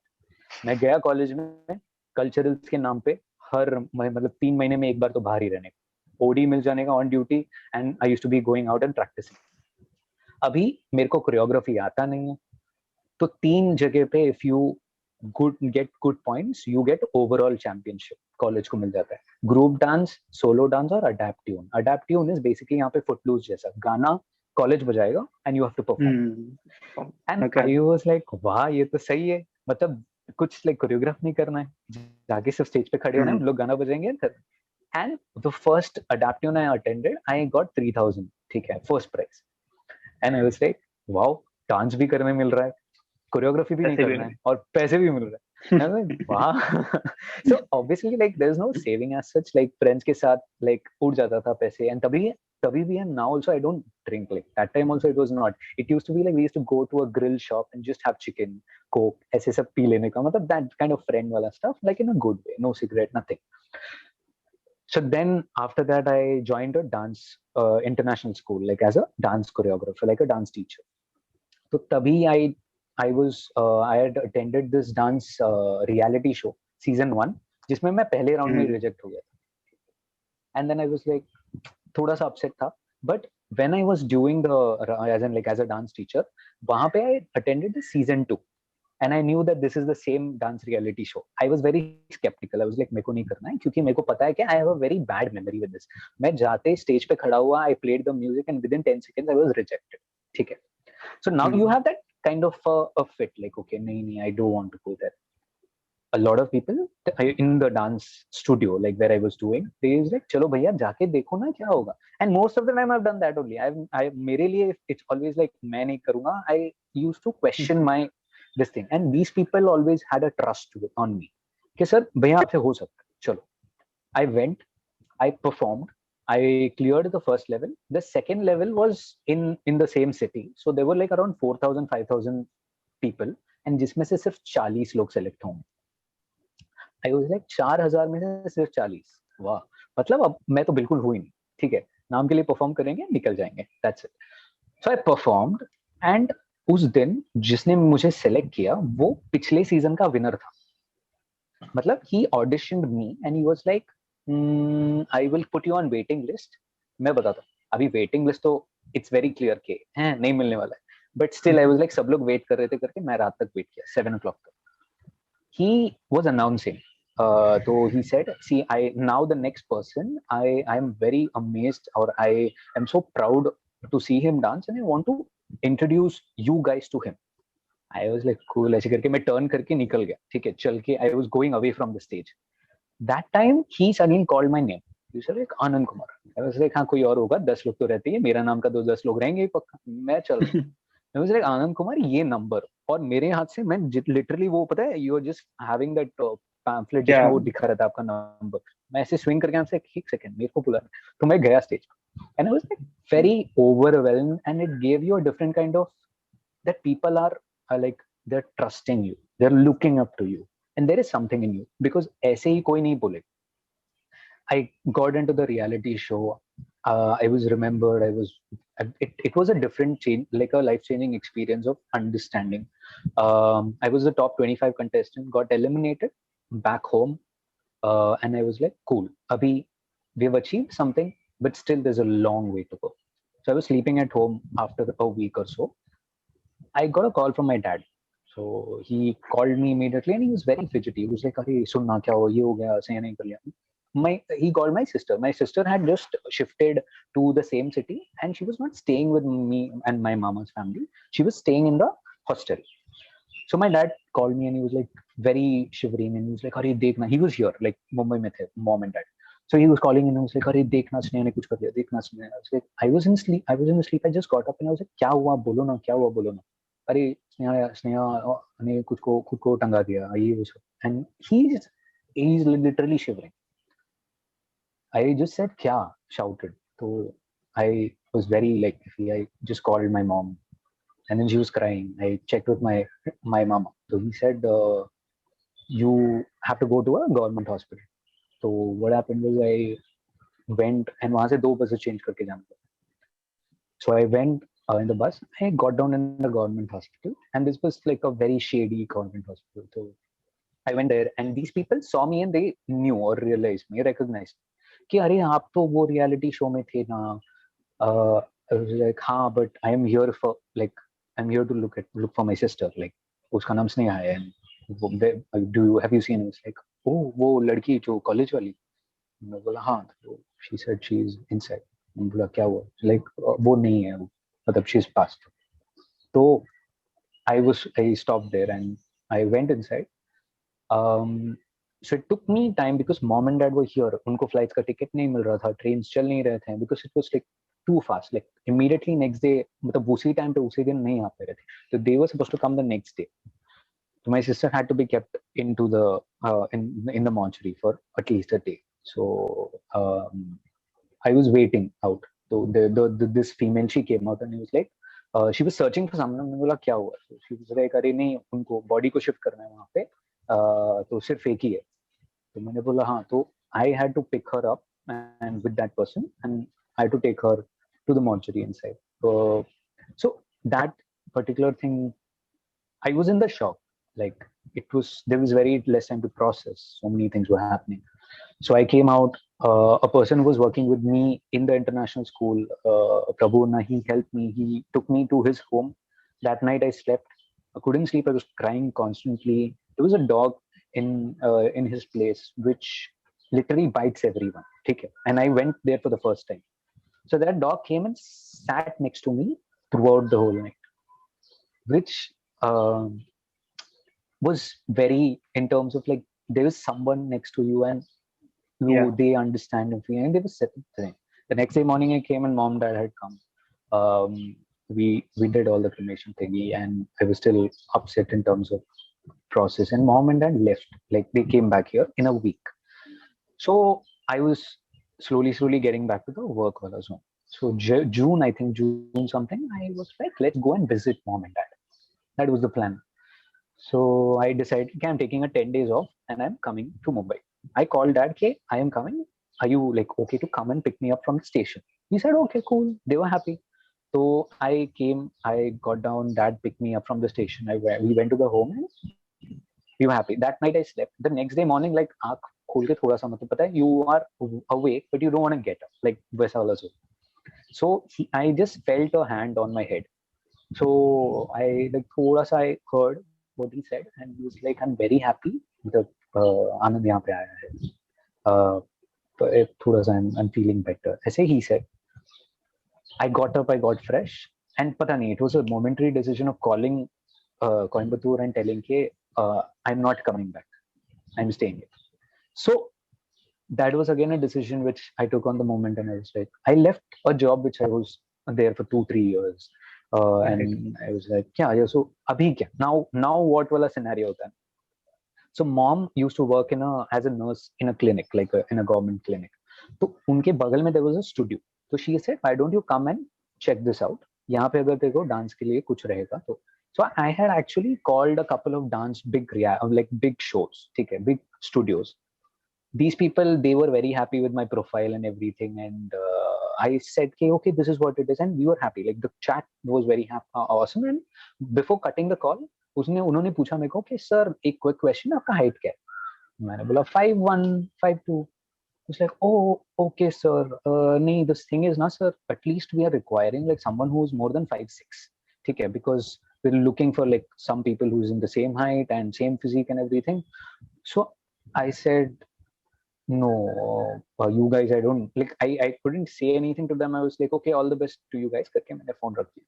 मैं गया कॉलेज में कल्चरल्स के नाम पे हर मतलब 3 महीने में एक बार तो बाहर ही रहने का, ओडी मिल जाने का on duty, and I used to be going out and practicing. अभी मेरे को कोरियोग्राफी आता नहीं है, तो 3 जगह पे if you get good points, you get overall championship, college को मिल जाता है. ग्रुप डांस, सोलो डांस और adept tune. Adept tune is basically यहाँ पे फुटलूज जैसा गाना कॉलेज बजाएगा and you have to perform. And I was like वाह ये तो सही है, मतलब कुछ लाइक कोरियोग्राफ नहीं करना है, जाके सिर्फ स्टेज पे खड़े होना है, हम लोग गाना बजाएंगे. And the first adept tune I attended, I got 3000, ठीक है, first prize. And I was like wow, dance भी करने मिल रहा है, कोरियोग्राफी भी नहीं करना है और पैसे भी मिल रहे हैं. वाह. So obviously like there's no saving as such, like friends के साथ like उड़ जाता था पैसे. And तभी भी and now also I don't drink. Like that time also it was not. It used to be like we used to go to a grill shop and just have chicken, coke, ऐसे सब P लेने का, मतलब that kind of friend वाला stuff, like in a good way, no cigarette, nothing. So then after that I joined a dance international school, like as a dance choreographer, like a dance teacher. So तभी I had attended this dance reality show season 1, जिसमें मैं पहले round में reject हो गया था. And then I was like थोड़ा सा upset था. But when I was doing as a dance teacher, वहाँ पे I attended the season 2 and I knew that this is the same dance reality show. I was very skeptical. I was like मेरे को नहीं करना है, क्योंकि मेरे को पता है कि I have a very bad memory with this. मैं जाते स्टेज पे खड़ा हुआ, I played the music and within 10 seconds I was rejected. ठीक है. So now you have that kind of a fit, like okay, nahi, I don't want to go there. A lot of people in the dance studio, like where I was doing, they is like chalo bhaiya jaake dekho na kya hoga. And most of the time I've done that only. I mere liye it's always like main nahi karunga. I used to question my this thing, and these people always had a trust on me कि sir bhaiya aapse ho sakta hai, chalo. I went, I performed, I cleared the first level. The second level was in the same city, so there were like around 4,000 5,000 people, and जिसमें से सिर्फ 40 लोग select होंगे. I was like 4,000 में से सिर्फ 40. वाह, मतलब अब मैं तो बिल्कुल हुई नहीं, ठीक है, नाम के लिए परफॉर्म करेंगे, निकल जाएंगे, that's it. So I performed, and उस दिन जिसने मुझे सेलेक्ट किया वो पिछले सीजन का विनर था. मतलब he auditioned me and he was like I will put you on waiting list. मैं बताता हूँ, अभी waiting list तो it's very clear के हैं नहीं मिलने वाला है, but still I was like सब लोग वेट कर रहे थे करके मैं रात तक वेट किया 7 o'clock तक. He was announcing, so he said, see, now the next person, I am very amazed, or I am so proud to see him dance, and I want to introduce you guys to him. I was like cool, ऐसे करके मैं turn करके निकल गया, ठीक है, चल के I was going away from the stage. That time he suddenly called my name. He said like Anand Kumar. I was like हाँ कोई और होगा, 10 लोग तो रहते हैं, मेरा नाम का 10 लोग रहेंगे पक्का, मैं चल रहा हूँ. I was like Anand Kumar ये नंबर, और मेरे हाथ से मैं लिटरली वो पता है you are just having that pamphlet जिसमें वो दिखा रहा था आपका नंबर, मैं ऐसे स्विंग करके आपसे एक सेकंड मेरे को बुला, तो मैं गया stage and I was like very overwhelmed, and it gave you a different kind of that people are like they're trusting you, they're looking up to you, and there is something in you, because ऐसे ही कोई नहीं बोले. I got into the reality show. I was remembered. It was a different change, like a life-changing experience of understanding. I was the top 25 contestant, got eliminated back home, and I was like, cool. Abhi, we have achieved something, but still there's a long way to go. So I was sleeping at home after a week or so. I got a call from my dad. So he called me immediately, and he was very fidgety. He was like, "Arey, sunna kya ho? Ye ho gaya, ऐसे नहीं कर लिया." He called my sister. My sister had just shifted to the same city, and she was not staying with me and my mama's family. She was staying in the hostel. So my dad called me and he was like very shivering, and he was like, "Arey dekhna." He was here, like Mumbai mein the, mom and dad. So he was calling and he was like, "Arey dekhna, Sneha ne kuch kar diya, dekhna Sneha." I was like, I was in sleep. I just got up and I was like, "Kya hua? Bolo na, kya hua? Bolo na." अरे स्नेहा ने खुद को टंगा दिया, ये वो सब. And he's literally shivering. I just said kya, shouted. So I was very like, I just called my mom, and then she was crying. I checked with my mama. So he said, you have to go to a government hospital. So what happened was I went, and वहाँ से 2 buses change करके जाना था. So I went in the bus. I got down in the government hospital, and this was like a very shady government hospital. So I went there, and these people saw me and they knew or realized me, recognized कि अरे आप तो वो reality show में थे ना. I was like हाँ, but I am here for like I'm here to look for my sister. Like उसका नाम स्नेहा है, and have you seen? It's like, oh, वो लड़की जो कॉलेज वाली. मैं बोला हाँ. तो she said she is inside. मैं बोला क्या हुआ? Like वो नहीं है, मतलब she is passed. तो I stopped there and I went inside. So it took me time because mom and dad were here. उनको flights का ticket नहीं मिल रहा था, trains चल नहीं रहे थे because it was like too fast. Like immediately next day, मतलब उसी time पे उसी दिन नहीं आ पा रहे थे. So they were supposed to come the next day. So my sister had to be kept into the in the mortuary for at least a day. So I was waiting out. So this female, she came out and he was like, she was searching for someone. मैंने बोला क्या हुआ? So she was like, अरे नहीं, उनको body को shift करना है वहाँ पे, तो सिर्फ एक ही है. तो मैंने बोला हाँ. तो I had to pick her up and with that person and I had to take her to the mortuary inside. So that particular thing, I was in the shock. Like there was very less time to process. So many things were happening. So I came out. A person who was working with me in the international school, Prabhu, he helped me. He took me to his home. That night I slept. I couldn't sleep. I was crying constantly. There was a dog in his place which literally bites everyone. Okay? And I went there for the first time. So that dog came and sat next to me throughout the whole night, which was very, in terms of like, there was someone next to you and they understand and they were sitting there. The next day morning I came and mom and dad had come. We did all the cremation thingy and I was still upset in terms of process, and mom and dad left, like they came back here in a week. So I was slowly getting back to the work wala zone. So June something, I was like, let's go and visit mom and dad. That was the plan. So I decided, okay, I'm taking a 10 days off and I'm coming to Mumbai. I called dad, okay, I am coming. Are you like okay to come and pick me up from the station? He said, okay, cool. They were happy. So I came, I got down, dad picked me up from the station. We went to the home and we were happy. That night I slept. The next day morning, like, आँख खोल के थोड़ा सा मतलब पता है, you are awake, but you don't want to get up. Like, वैसा वाला जो. So I just felt a hand on my head. So I like थोड़ा सा I heard what he said and he was like, I'm very happy that आनंद यहाँ पे आया है. तो थोड़ा सा I'm feeling better. ऐसे he said. I got up, I got fresh, and पता नहीं, it was a momentary decision of calling Coimbatore and telling कि I'm not coming back, I'm staying here. So that was again a decision which I took on the moment, and I was like, I left a job which I was there for 2-3 years, and I was like, yeah. So abhi kya? Now what wala scenario hota hai? So mom used to work as a nurse in a clinic, like in a government clinic. तो उनके बगल में there was a studio. So she said, why don't you come and check this out? यहाँ पे अगर तेरे को dance के लिए कुछ रहेगा तो. So I had actually called a couple of dance big shows, ठीक है, big studios. These people, they were very happy with my profile and everything, and I said, okay, this is what it is, and we were happy. Like the chat was very awesome. And before cutting the call, उन्होंने पूछा मेरे को कि sir एक quick question, आपका height क्या है? मैंने बोला 5'1", 5'2". It's like, oh, okay, sir. Nee, this thing is not, sir. At least we are requiring like someone who is more than 5'6". Okay, because we're looking for like some people who's in the same height and same physique and everything. So I said, no, you guys, I don't like. I couldn't say anything to them. I was like, okay, all the best to you guys. करके मैंने phone रख दिया.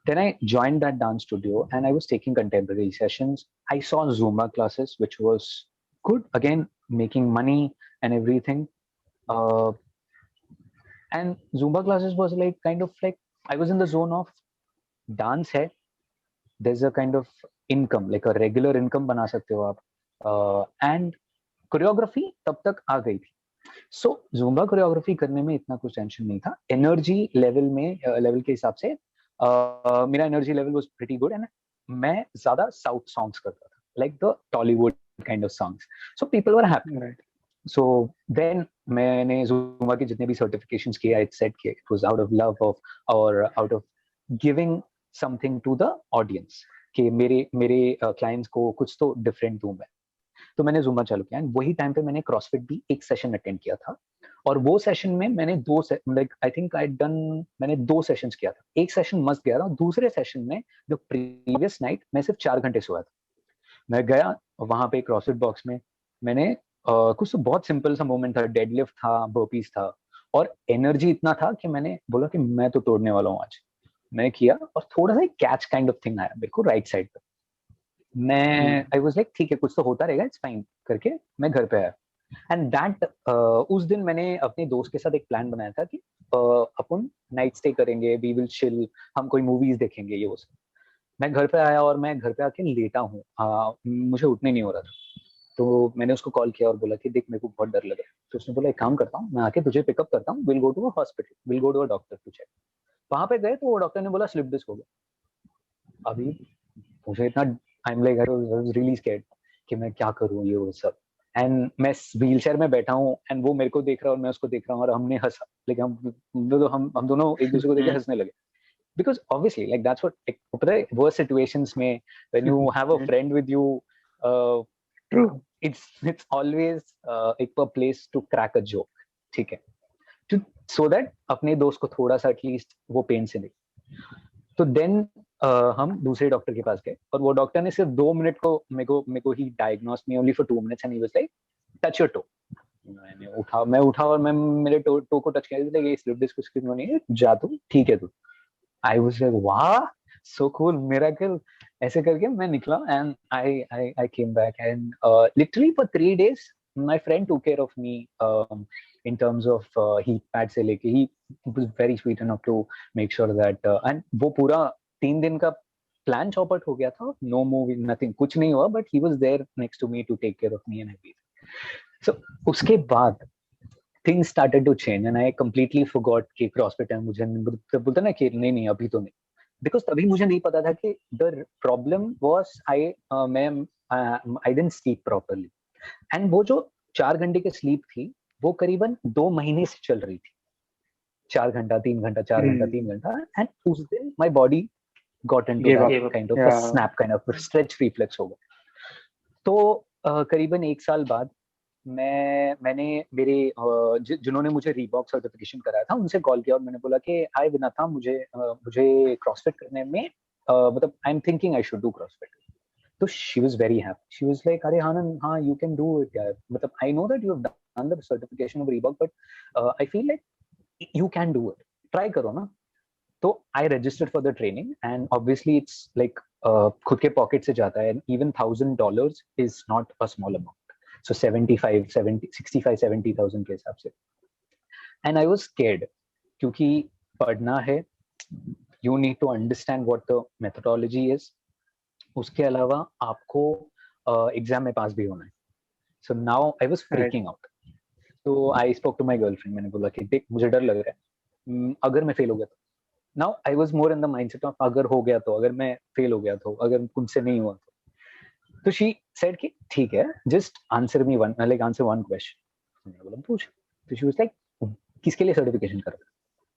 Then I joined that dance studio and I was taking contemporary sessions. I saw Zumba classes, which was good. Again, making money and everything. And Zumba classes was like kind of like I was in the zone of dance hai. There's a kind of income, like a regular income बना सकते हो आप. And choreography तब तक आ गई थी. So Zumba choreography करने में इतना कुछ टेंशन नहीं था. Energy level के हिसाब से मेरा energy level was pretty good and मैं ज़्यादा South songs करता था, like the Tollywood kind of songs. So people were happy. Right. So then मैंने Zumba के जितने भी certifications किए, I said कि it was out of love or out of giving something to the audience कि मेरे clients को कुछ तो different दूं मैं. तो मैंने Zumba चालू किया and वही टाइम पे मैंने CrossFit भी एक सेशन अटेंड किया था और वो सेशन में मैंने मैंने 2 सेशंस किया था. एक सेशन मस्त गया था, दूसरे सेशन में जो प्रीवियस नाइट मैं सिर्फ 4 घंटे सोया था. मैं गया वहां पे क्रॉसफिट बॉक्स में, मैंने कुछ तो बहुत सिंपल सा मूवमेंट था, डेडलिफ्ट था, बर्पीज था, और एनर्जी इतना था कि मैंने बोला कि मैं तो तोड़ने वाला हूँ आज। मैंने किया और थोड़ा सा कैच काइंड ऑफ थिंग आया मेरे को राइट साइड पे। मैं आई वाज लाइक ठीक है कुछ तो होता रहेगा, इट्स फाइन करके मैं घर पे आया। एंड दैट उस दिन मैंने अपने दोस्त के साथ एक प्लान बनाया था कि अपन नाइट स्टे करेंगे, वी विल चिल, हम कोई मूवीज देखेंगे ये वो सब। मैं घर पे आया और मैं घर पे आके लेटा हूँ, मुझे उठने नहीं हो रहा था। तो मैंने उसको कॉल किया और बोला कि देख मेरे को बहुत डर लग रहा है। तो उसने बोला एक काम करता हूँ, मैं आके तुझे पिकअप करता हूँ, will go to a hospital, will go to a doctor to check. वहां पे गए तो वो डॉक्टर ने बोला स्लिप डिस्क हो गया। अभी मुझे इतना, I am like I was really scared कि मैं क्या करूँ ये वो सब। एंड मैं व्हील चेयर में बैठा हूँ एंड वो मेरे को देख रहा है और मैं उसको देख रहा हूँ, और हमने हंसा, लेकिन हम दोनों एक दूसरे को देख के हंसने लगे। Because obviously, like that's what, like, पता है worst situations में when you have a friend with you, uh, True. it's always एक place to crack a joke, ठीक है, to so that अपने दोस्त को थोड़ा सा एटलीस्ट वो पेन से नहीं। तो देन हम दूसरे डॉक्टर के पास गए और वो डॉक्टर ने सिर्फ 2 मिनट को मेरे को ही diagnose me only for 2 minutes and he was like touch your toe. मैं उठा और मैं मेरे टो को टच किया, ये स्लिप डिस्क उसकी नहीं है, जा तू ठीक है तू। आई वाज लाइक वाह सो कूल मिरेकल, ऐसे करके मैं निकला and I came back and literally for 3 days my friend took care of me, in terms of heat pad से लेके, he was very sweet enough to make sure that and वो पूरा 3 दिन का प्लान चौपट हो गया था, no movie nothing, कुछ नहीं हुआ, but he was there next to me to take care of me and everything. So उसके बाद things started to change and I completely forgot कि CrossFit है, मुझे बोलता ना कि नहीं अभी तो नहीं, because तभी मुझे नहीं पता था कि the problem was I didn't sleep properly, and वो जो 4 घंटे की स्लीप थी वो करीबन 2 महीने से चल रही थी, 4 घंटा 3 घंटा 4 घंटा 3 घंटा, and उस दिन my body got into Gave that up. kind of a Yeah. snap, kind of a stretch reflex हो गया। तो करीबन 1 साल बाद मैंने मेरे जिन्होंने मुझे रीबॉक सर्टिफिकेशन कराया था उनसे कॉल किया और मैंने बोला कि हाय विनाथा, मुझे क्रॉसफिट करने में मतलब I am thinking I should do CrossFit. तो she was very happy, she was like अरे आनंद हाँ यू कैन डू इट यार, मतलब I know that you have done the certification of Reebok but I feel like you can do it, try करो ना। तो I registered for the training and obviously it's like खुद के pocket से जाता है, even $1,000 is not a small amount, so 65-70,000 के हिसाब से। एंड आई वाज स्कैर्ड क्योंकि पढ़ना है, you need to understand what the methodology is, उसके अलावा आपको एग्जाम में पास भी होना है। So now I was freaking out. तो I spoke to my girlfriend, मैंने बोला कि देख मुझे डर लग रहा है, अगर मैं फेल हो गया तो। Now I was more in the mindset of अगर हो गया तो, अगर मैं फेल हो गया तो, अगर तुमसे नहीं हुआ तो शी सेड कि ठीक है just answer me one, like answer one question. मैंने बोला पूछ। तो शी वाज लाइक किसके लिए सर्टिफिकेशन कर रहे हो,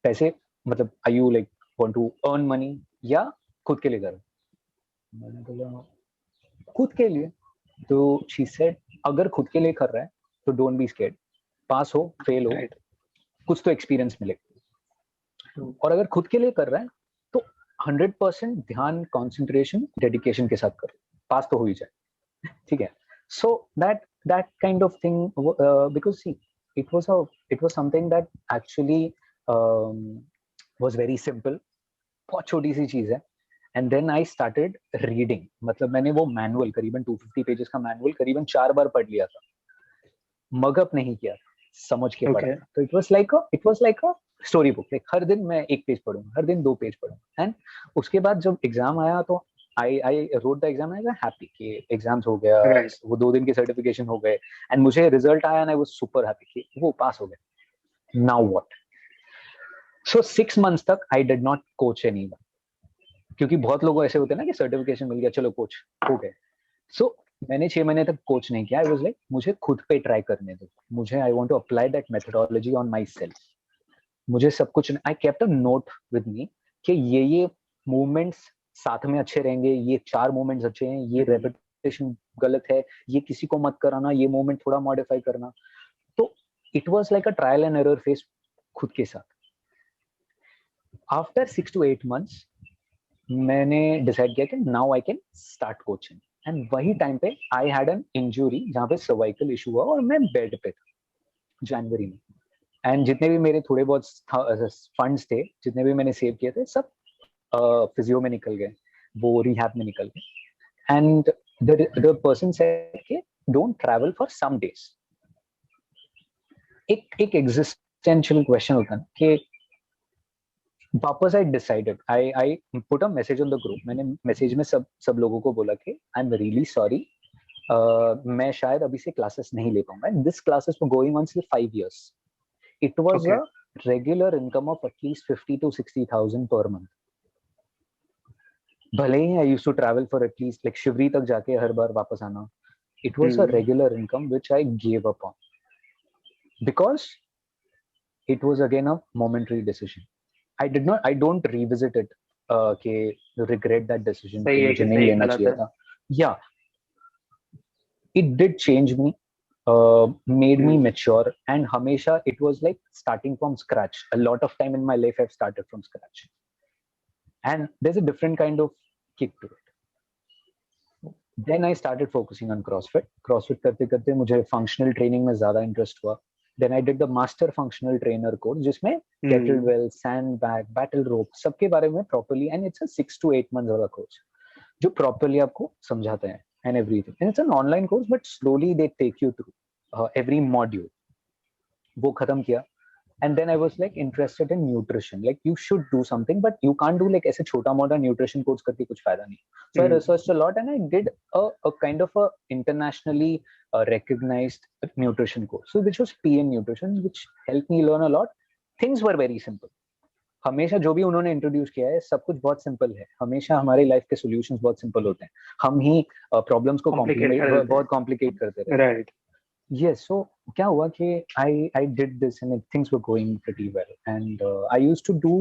पैसे मतलब are you like want to earn money या खुद के लिए कर रहे हो। मैंने बोला खुद के लिए। तो शी सेड अगर खुद के लिए कर रहा है तो डोंट बी स्कैर्ड, पास हो फेल हो कुछ तो एक्सपीरियंस मिलेगा, और अगर खुद के लिए कर रहा है तो 100% ध्यान, कंसंट्रेशन, डेडिकेशन के साथ करो, पास तो हो ही जाए, ठीक है। सो that kind of thing, because see it was something that actually was very simple, बहुत छोटी सी चीज है। And then I started reading, मतलब मैंने वो मैनुअल करीबन 250 पेजेस का मैनुअल करीबन 4 बार पढ़ लिया था, मगअप नहीं किया था, समझ के पढ़ा था। तो it was like a story book, like हर दिन मैं 1 पेज पढ़ूंगा, हर दिन 2 पेज पढ़ूंगा। एंड उसके बाद जब एग्जाम आया तो I wrote the exam, I was happy कि एग्जाम्स हो गया, वो 2 दिन के सर्टिफिकेशन हो गए एंड मुझे रिजल्ट आया and I was super happy कि वो पास हो गया। Now what? सो 6 मंथ्स तक I did not coach anyone, क्योंकि बहुत लोग ऐसे होते हैं ना कि सर्टिफिकेशन मिल गया चलो कोच हो गए। सो मैंने 6 महीने तक कोच नहीं किया। आई वाज लाइक मुझे खुद पे ट्राई करने दो, मुझे I want to apply that methodology on myself. मुझे सब कुछ, I kept a note with me कि ये मूवमेंट्स साथ में अच्छे रहेंगे, ये 4 मूवमेंट्स अच्छे हैं, ये रेपिटेशन गलत है, ये किसी को मत कराना, ये मूवमेंट थोड़ा मॉडिफाई करना। तो it was like a trial and error face खुद के साथ। आफ्टर 6 to 8 months मैंने डिसाइड किया कि now I can start coaching. And वही टाइम पे आई हैड एन इंजुरी जहाँ पे सर्वाइकल इशू हुआ और मैं बेड पे था जनवरी में. एंड जितने भी मेरे थोड़े बहुत फंड्स थे, जितने भी मैंने सेव किए थे, सब फिजियो में निकल गए, वो रिहैब में निकल गए. एंड द पर्सन सेड कि don't travel for some days. एक एग्जिस्टेंशियल क्वेश्चन होता है कि वापस I decided, I put a message on the group. मैंने मैसेज में सब लोगों को बोला कि आई एम रियली सॉरी, मैं शायद अभी से क्लासेस नहीं ले पाऊंगा. This classes were going on सिर्फ 5 years. It was Okay. a regular income of at least 50 to 60,000 per month. भले ही I used to travel for at least like Shivri तक जाके हर बार वापस आना. It was a regular income which I gave up on because it was again a momentary decision. I don't revisit it कि regret that decision कि मुझे नहीं लेना चाहिए था. Yeah, it did change me. Made me mature, and hamesha it was like starting from scratch. A lot of time in my life I've started from scratch, and there's a different kind of kick to it. Then I started focusing on CrossFit करते करते मुझे functional training में ज़्यादा interest हुआ. Then I did the master functional trainer course जिसमें kettlebell, sandbag, battle rope सबके बारे में properly, and it's a 6 to 8 months वाला course जो properly आपको समझाते हैं and everything. And it's an online course, but slowly they take you through every module. वो खत्म किया, and then I was like interested in nutrition. Like you should do something, but you can't do like ऐसे छोटा मोटा nutrition course करके कुछ फायदा नहीं. So I researched a lot, and I did a kind of a internationally recognized nutrition course, so which was PN Nutrition, which helped me learn a lot. Things were very simple. हमेशा जो भी उन्होंने introduce किया है सब कुछ बहुत simple है. हमेशा हमारी लाइफ के सॉल्यूशंस बहुत सिंपल होते हैं, हम ही प्रॉब्लम्स को बहुत कॉम्प्लिकेट करते रहते हैं. Right. Yes, so क्या हुआ कि I did this and things were going pretty well, and I used to do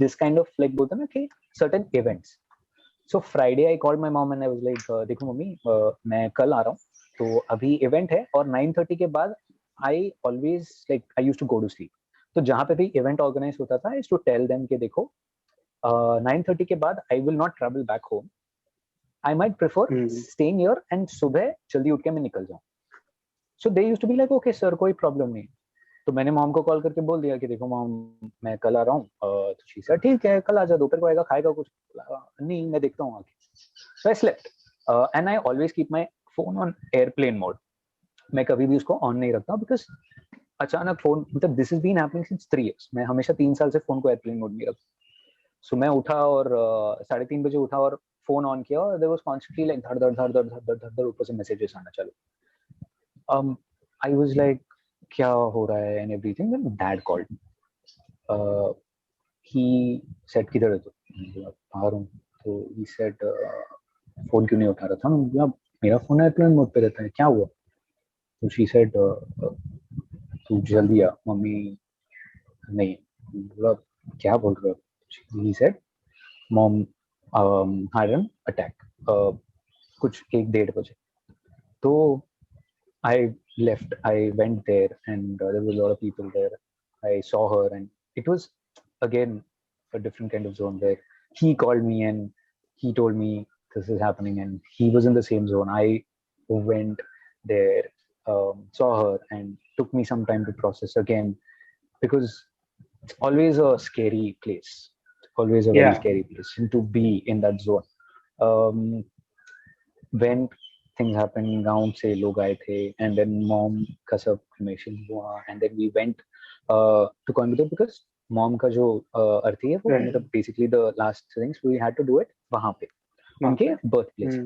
this kind of like बोलते हैं ना कि certain events. So Friday I called my mom and I was like देखो mummy मैं कल आ रहा हूँ, तो अभी इवेंट है और 9:30 के बाद I always like I used to go to sleep. तो जहाँ पे भी इवेंट ऑर्गेनाइज होता था आई टू टेल देम कि देखो 9:30 के बाद I will not travel back home. I might prefer staying here and सुबह जल्दी उठ के मैं निकल जाऊं. So they used to be like okay sir कोई प्रॉब्लम नहीं. तो मैंने मॉम को कॉल करके बोल दिया कि देखो मॉम मैं कल आ रहा हूँ. तो शी सेड ठीक है कल आ जा, दोपहर को आएगा खाएगा कुछ. नहीं मैं देखता हूँ आके. So I slept and I always keep my phone on airplane mode. मैं कभी भी उसको ऑन नहीं रखता बिकॉज अचानक फोन मतलब this is been happening since 3 years. मैं हमेशा 3 साल से फोन को एयरप्लेन मोड में रखता. सो मैं उठा और 3:30 बजे उठा और फोन ऑन किया और देयर वाज कॉन्स्टेंटली लाइक धड़ धड़ धड़ धड़ धड़ धड़ धड़ ऊपर से मैसेजेस आना चालू. आई वाज लाइक क्या हो रहा है and everything. Then dad called. He said किधर है तू? बाहर हूं. तो ही सेड फोन क्यों नहीं उठा रहा था? मतलब मेरा फोन एयरप्लेन मोड पे रहता है, क्या हुआ? तो शी सेड तू जल्दी आ. मम्मी नहीं मतलब क्या बोल रहे हो? He said mom had an attack कुछ 1-1:30 बजे. तो I left, I went there and there was a lot of people there. I saw her and it was again a different kind of zone where he called me and he told me this is happening and he was in the same zone. I went there, saw her and took me some time to process again because it's always a scary place. Always a very scary place and to be in that zone. When things happened, गांव से लोग आए थे and then mom का सब cremation हुआ and then we went to Coimbatore because mom का जो अर्थी है वो मतलब basically the last things we had to do it वहाँ पे उनके birth place.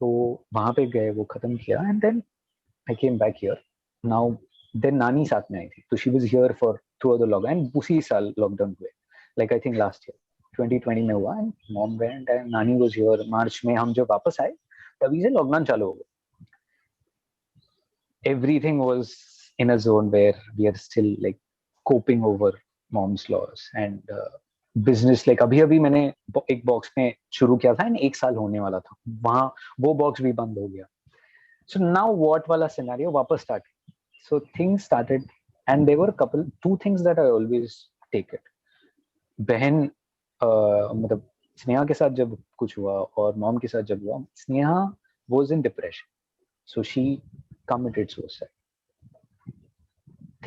तो वहाँ पे गए, वो खत्म किया and then I came back here. Now then नानी साथ में आई थी तो she was here for throughout the lockdown and उसी साल lockdown हुए. Like I think last year 2020 में हुआ and mom went and नानी was here. मार्च में हम जब वापस आए तभी से लॉकडाउन चालू हो गया. Everything was in a zone where we are still like coping over mom's loss and business. like अभी मैंने एक बॉक्स में शुरू किया था and 1 साल होने वाला था, वहाँ वो बॉक्स भी बंद हो गया. So now what वाला scenario वापस start. So things started and there were two things that I always take it. बहन मतलब स्नेहा के साथ जब कुछ हुआ और मॉम के साथ जब हुआ, Sneha was in depression, so she committed suicide.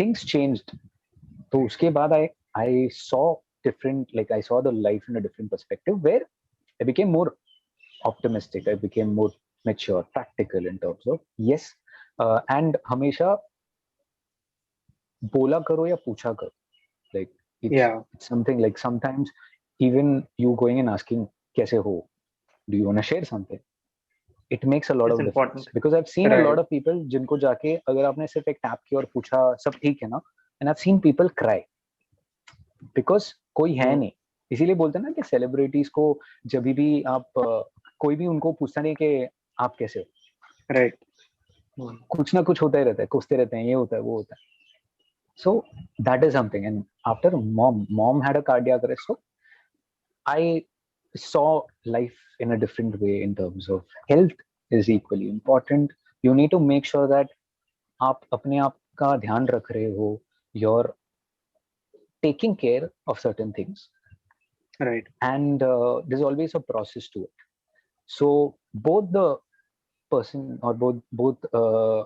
Things changed. तो उसके बाद I saw different, like I saw the life in a different perspective, where I became more optimistic, I became more mature, practical in terms of yes, and हमेशा बोला करो या पूछा करो, like it's something like sometimes even you going and asking कैसे हो, do you want to share something, it makes a lot It's of important. difference, because I've seen a Right. lot of people जिनको जाके अगर आपने सिर्फ एक tap किया और पूछा सब ठीक है ना, and I've seen people cry because कोई है नहीं. इसीलिए बोलते हैं ना कि सेलिब्रिटीज को जब भी आप कोई भी उनको पूछता नहीं कि आप कैसे हो, Right. कुछ ना कुछ होता ही रहता है, पूछते रहते हैं, ये होता है वो होता है. So that is something. And after mom had a cardiac arrest, so I saw life in a different way in terms of health is equally important. You need to make sure that आप अपने आप का ध्यान रख रहे हो, you're taking care of certain things, Right. and there's always a process to it. So both the person or both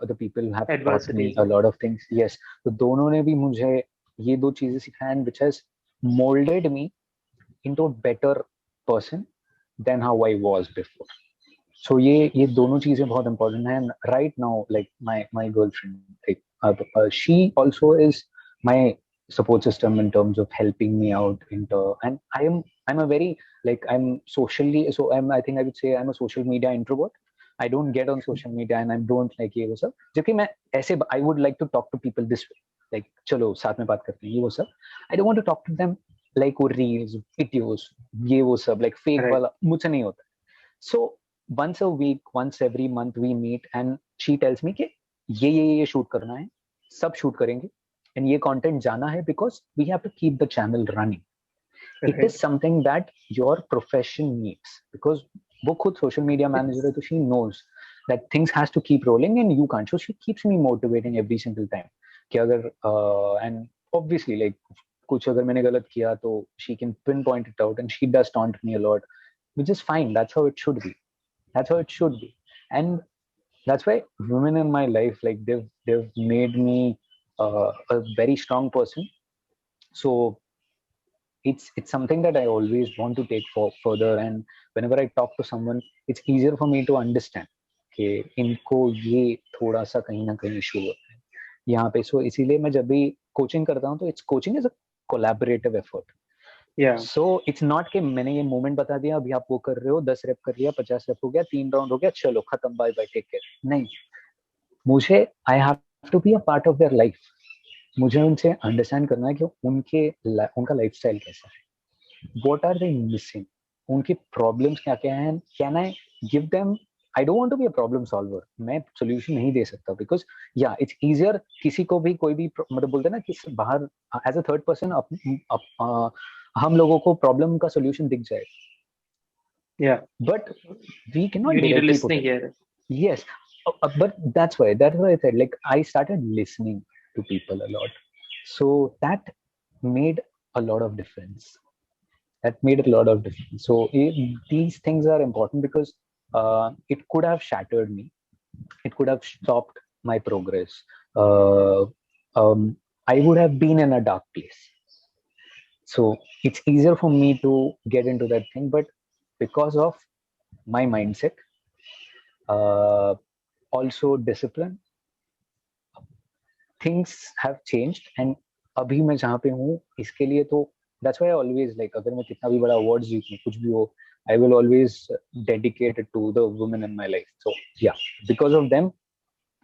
the people have taught me Adversities. a lot of things. Yes, तो दोनों ने भी मुझे ये दो चीजें सिखाई, and which has molded me into a better person than how I was before. So ये दोनों चीजें बहुत important हैं. And right now, like my girlfriend, like, she also is my support system in terms of helping me out and I'm a very, like, I'm socially, so I think I would say I'm a social media introvert. I don't get on social media and I don't like ये वो सब. जबकि मैं ऐसे I would like to talk to people this way, like चलो साथ में बात करते हैं ये वो सब. I don't want to talk to them like वो reels, videos, ये वो सब like fake Right. वाला मुझसे नहीं होता. So once a week, once every month we meet and she tells me कि ये shoot करना है, सब shoot करेंगे and ये content जाना है because we have to keep the channel running. It Right. is something that your profession needs, because वो खुद social media manager है, तो she knows that things has to keep rolling and you can't. So she keeps me motivating every single time कि अगर and obviously like कुछ अगर मैंने गलत किया तो she can pinpoint it out and she does taunt me a lot, which is fine. That's how it should be. That's how it should be. And that's why women in my life, like they've made me a very strong person. So it's something that I always want to take further. And whenever I talk to someone, it's easier for me to understand कि इनको ये थोड़ा सा कहीं ना कहीं issue होता है यहाँ पे. सो इसीलिए मैं जब भी कोचिंग करता हूँ तो it's coaching is a collaborative effort. Yeah. So it's not कि मैंने ये मोमेंट बता दिया, अभी आप वो कर रहे हो, 10 रेप कर लिया, 50 रेप हो गया, 3 राउंड हो गया, चलो खत्म, बाय बाय, टेक केयर. नहीं, मुझे I have to be a part of their life. मुझे उनसे अंडरस्टैंड करना है कि उनका लाइफस्टाइल कैसा है, व्हाट आर दे मिसिंग, उनकी प्रॉब्लम्स क्या क्या हैं, can I give them. I don't want to be a problem solver. मैं सॉल्यूशन नहीं दे सकता बिकॉज या इट्स इजियर किसी को भी कोई भी मतलब बोलते हैं ना कि बाहर एज अ थर्ड पर्सन हम लोगों को प्रॉब्लम का सॉल्यूशन दिख जाए. Yeah. But we cannot You need a directly put listening it. here. Yes, but that's why I said, like, I started listening to people a lot, so that made a lot of difference. So these things are important because it could have shattered me, it could have stopped my progress. uh, I would have been in a dark place. So it's easier for me to get into that thing, but because of my mindset, uh, also discipline, things have changed. And अभी मैं जहाँ पे हूँ इसके लिए तो that's why I always, like, अगर मैं कितना भी बड़ा awards जीतूं, कुछ भी हो, I will always dedicate it to the women in my life. So yeah, because of them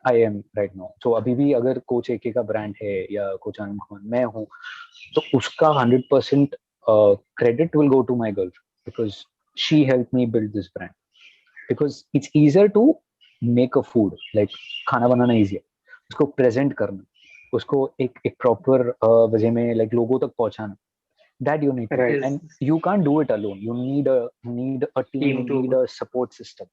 I am right now. So अभी भी अगर कोच एके का ब्रांड है या कोच आनंद कुमार मैं हूँ, तो उसका 100% credit will go to my girlfriend because she helped me build this brand. Because it's easier to make a food, like खाना बनाना easy है, उसको present करना, उसको एक proper वजह में like लोगों तक पहुंचाना, that you need to Right. do. And you can't do it alone. You need a team, Team you to- need a support system.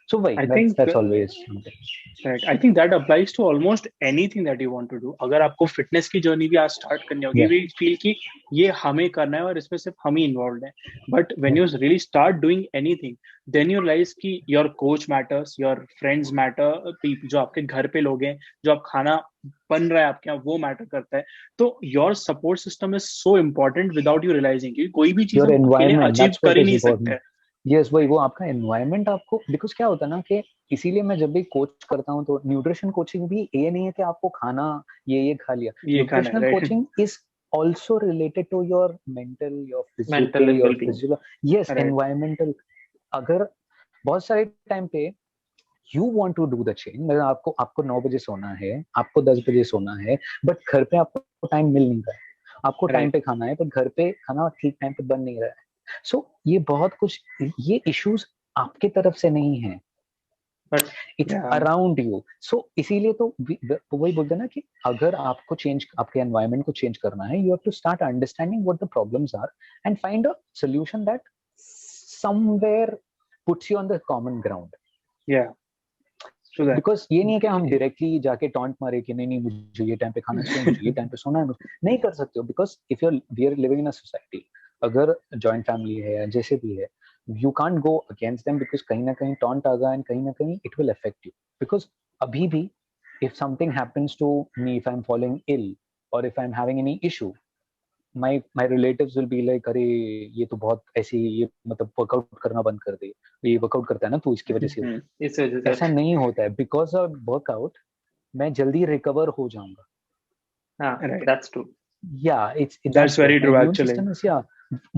So why I think that's always something. right. I think that applies to almost anything that you want to do. अगर आपको fitness की journey भी आज start करनी होगी, we feel कि ये हमें करना है और इसमें सिर्फ हम ही इन्वॉल्व हैं. But when you really start doing anything, then you realise कि your coach matters, your friends matter, जो आपके घर पे लोग हैं, जो आप खाना बन रहा है आपके यहाँ वो मैटर करता है. तो your support system is so important without you realizing कि कोई भी चीज Your हम अकेले environment, अचीव that's what कर ही is नहीं important. सकते. यस वही, वो आपका एनवायरनमेंट आपको, बिकॉज क्या होता है ना कि इसीलिए मैं जब भी कोच करता हूँ तो न्यूट्रिशन कोचिंग भी ये नहीं है कि आपको खाना ये खा लिया. ये खाना है, nutritional right. Coaching is also related to your mental, your Mental physical, and your well-being. physical, yes, Right. environmental. अगर बहुत सारे टाइम पे you want to do the change, मतलब आपको 9 बजे सोना है, आपको 10 बजे सोना है, बट घर पे आपको टाइम मिल नहीं रहा है. आपको टाइम पे खाना है, पर घर पे खाना ठीक टाइम पे बन नहीं रहा है. सो ये बहुत कुछ, ये इश्यूज आपके तरफ से नहीं है, But it's Yeah. Around you. So इसीलिए तो वही बोलते हैं ना कि अगर आपको चेंज, आपके एनवायरनमेंट को चेंज करना है, you have to start understanding what the problems are and find a solution that somewhere puts you on the common ground. Yeah. So that. Because ये नहीं है कि हम डायरेक्टली जाके टॉन्ट मारे कि नहीं मुझे ये टाइम पे खाना चाहिए, मुझे ये टाइम पे सोना है, नहीं कर सकते हो. Because if you we are living in a society, अगर जॉइंट फैमिली है या जैसे भी है, you can't go against them because कहीं ना कहीं टॉन्ट आएगा एंड कहीं ना कहीं it will affect you. Because अभी भी if something happens to me, if I'm falling ill or if I'm having any issue, my relatives will be like, अरे ये तो बहुत ऐसी, ये मतलब वर्कआउट करना बंद कर दे, ये वर्कआउट करता है ना तू, इसकी वजह से. इस वजह से ऐसा नहीं होता है. बिकॉज ऑफ वर्कआउट मैं जल्दी रिकवर हो जाऊंगा. हाँ, Right. that's true. Yeah, it's That's very true, actually. Yeah,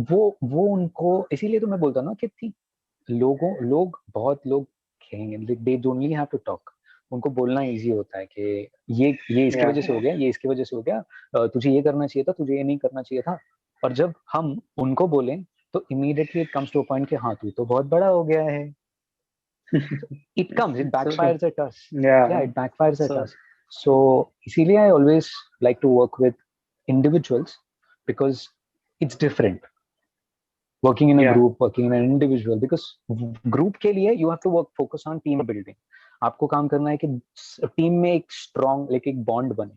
वो उनको, इसीलिए तो मैं बोलता हूँ ना कि बहुत लोग कहेंगे, they only have to talk. उनको बोलना इजी होता है कि ये इसकी Yeah. वजह से हो गया, ये इसकी वजह से हो गया, तुझे ये करना चाहिए था, तुझे ये नहीं करना चाहिए था. और जब हम उनको बोलें तो immediately it comes to a point कि हाँ तू तो बहुत बड़ा हो गया है. It backfires at us. Yeah, it backfires at us. So इसीलिए I always like to work with individuals because it's different. Working in a group, working in an individual, because group के लिए you have to focus on team building. आपको काम करना है कि team में एक strong, like एक bond बने.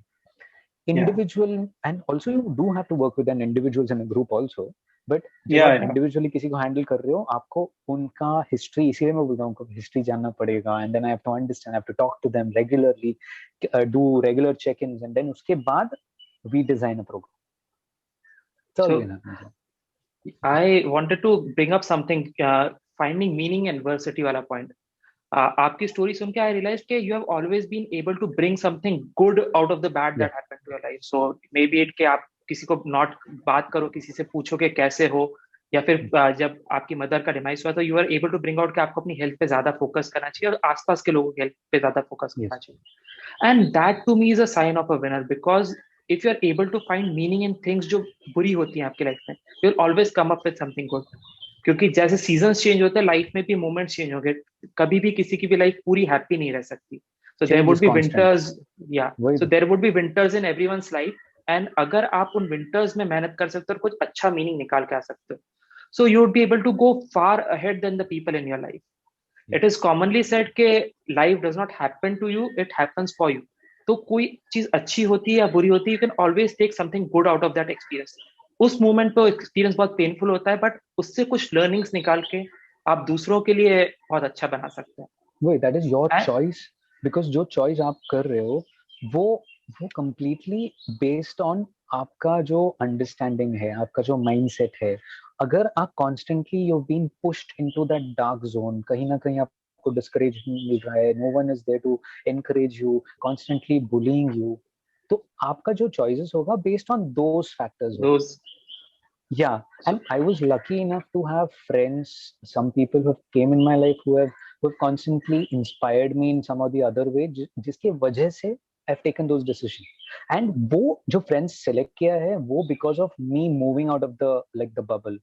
Individual, and also you do have to work with an individuals in a group also. But जब आप individually किसी को handle कर रहे हो, आपको उनका history, इसीलिए मैं बोल रहा हूँ history जानना पड़ेगा, and then I have to understand, I have to talk to them regularly, do regular check-ins, and then उसके बाद we design a program. So I wanted to bring up something, finding meaning and adversity वाला point. आपकी story सुन के I realized कि you have always been able to bring something good out of the bad that happened to your life. So maybe it कि आप किसी को not बात करो, किसी से पूछो कि कैसे हो, या फिर जब आपकी मदर का डिमाइस हुआ तो you are able to bring out कि आपको अपनी हेल्थ पे ज्यादा फोकस करना चाहिए और आसपास के लोगों की हेल्थ पे ज्यादा फोकस करना चाहिए. And that to me is a sign of a winner, because if you are able to find meaning in things जो बुरी होती हैं आपकी लाइफ में, you will always come up with something good. क्योंकि जैसे सीजन्स चेंज होते हैं, लाइफ में भी मोमेंट्स चेंज होंगे, कभी भी किसी की भी लाइफ पूरी हैप्पी नहीं रह सकती. So there would be winters, so there would be winters in everyone's life, and अगर आप उन विंटर्स में मेहनत कर सकते हो और कुछ अच्छा मीनिंग निकाल के आ सकते हो, so you would be able to go far ahead then the people in your life. It is commonly said के life does not happen to you, it happens for you. तो कोई चीज अच्छी होती है या बुरी होती है, you can always take something good out of that experience. उस मोमेंट पे एक्सपीरियंस बहुत पेनफुल होता है, बट उससे कुछ लर्निंग्स निकाल के आप दूसरों के लिए बहुत अच्छा बना सकते हैं. वही, that is your choice, because जो चॉइस आप कर रहे हो वो कंप्लीटली बेस्ड ऑन आपका जो अंडरस्टैंडिंग है, आपका जो माइंडसेट है. अगर आप constantly you been pushed into that dark zone, कहीं ना कहीं आपको डिस्करेजमेंट मिल रहा है, no one is there to encourage you, constantly bullying you, तो आपका जो चॉइसेस होगा based on those factors. Yeah, and I was lucky enough to have friends, some people who came in my life who have constantly inspired me in some or the other way, जिसके वजह से I've taken those decisions. And वो जो friends select किया है वो because of me moving out of the bubble,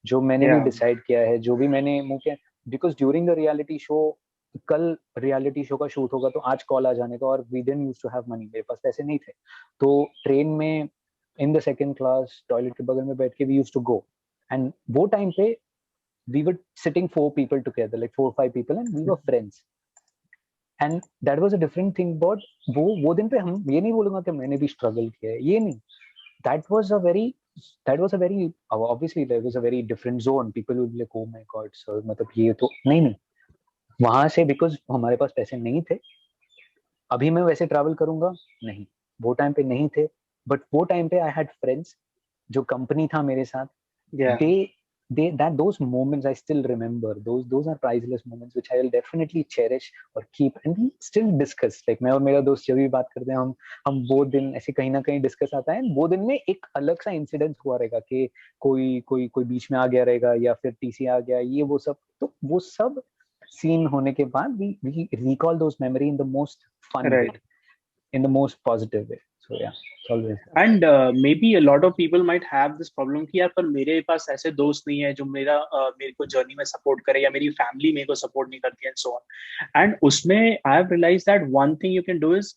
जो मैंने भी decide किया है, जो भी मैंने move किया, because during the reality show, कल रियलिटी शो का शूट होगा तो आज कॉल आ जाने का, और we didn't used to have money, मेरे पास पैसे नहीं थे, तो ट्रेन में in the second class toilet के बगल में बैठ के we used to go. And वो टाइम पे we were sitting 4 people together, like 4 or 5 people, and we were friends. And that was a different thing. But वो दिन पे हम ये नहीं बोलूंगा कि मैंने भी struggle किया है, ये नहीं. That was a very obviously there was a very different zone. People would be like, oh my god sir, मतलब ये तो नहीं वहां से, because हमारे पास पैसे नहीं थे. अभी मैं वैसे ट्रैवल करूंगा नहीं, वो टाइम पे नहीं थे. बट वो टाइम पे आई हैड फ्रेंड्स, जो कंपनी था मेरे साथ. Those moments I still remember. Those are priceless moments which I will definitely cherish or keep, and we still discuss. Like मैं और मेरा दोस्त जब भी बात करते हैं, हम वो दिन ऐसे कहीं ना कहीं डिस्कस आता है. वो दिन में एक अलग सा इंसिडेंट हुआ रहेगा कि कोई बीच में आ गया रहेगा, या फिर टीसी आ गया, ये वो सब. तो वो सब सीन होने के बाद we recall those memory in the most fun way, in the most positive way. So yeah, it's always. And maybe a lot of people might have this problem कि यार पर मेरे पास ऐसे दोस्त नहीं है जो मेरे को जर्नी में सपोर्ट करे, या मेरी फैमिली मेरे को सपोर्ट नहीं करती, and so on. And उसमें I have realized that one thing you can do is,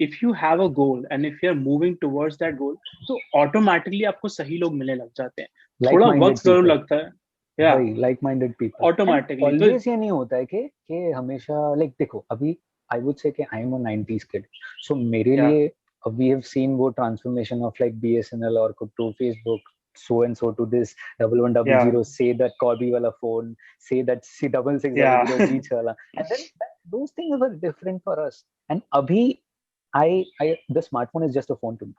if you have a goal and if you're moving towards that goal, तो automatically आपको सही लोग मिलने लग जाते हैं. थोड़ा वक्त जरूर लगता है. Yeah, like-minded people. Automatically. Always ये नहीं होता है कि हमेशा, like देखो अभी I would say कि I am a 90s kid. So मेरे लिए we have seen वो transformation of like BSNL or to Facebook, so and so to this 1100, say that Corby wala phone, say that C6600 beach wala, and then those things were different for us. And abhi the smartphone is just a phone to me.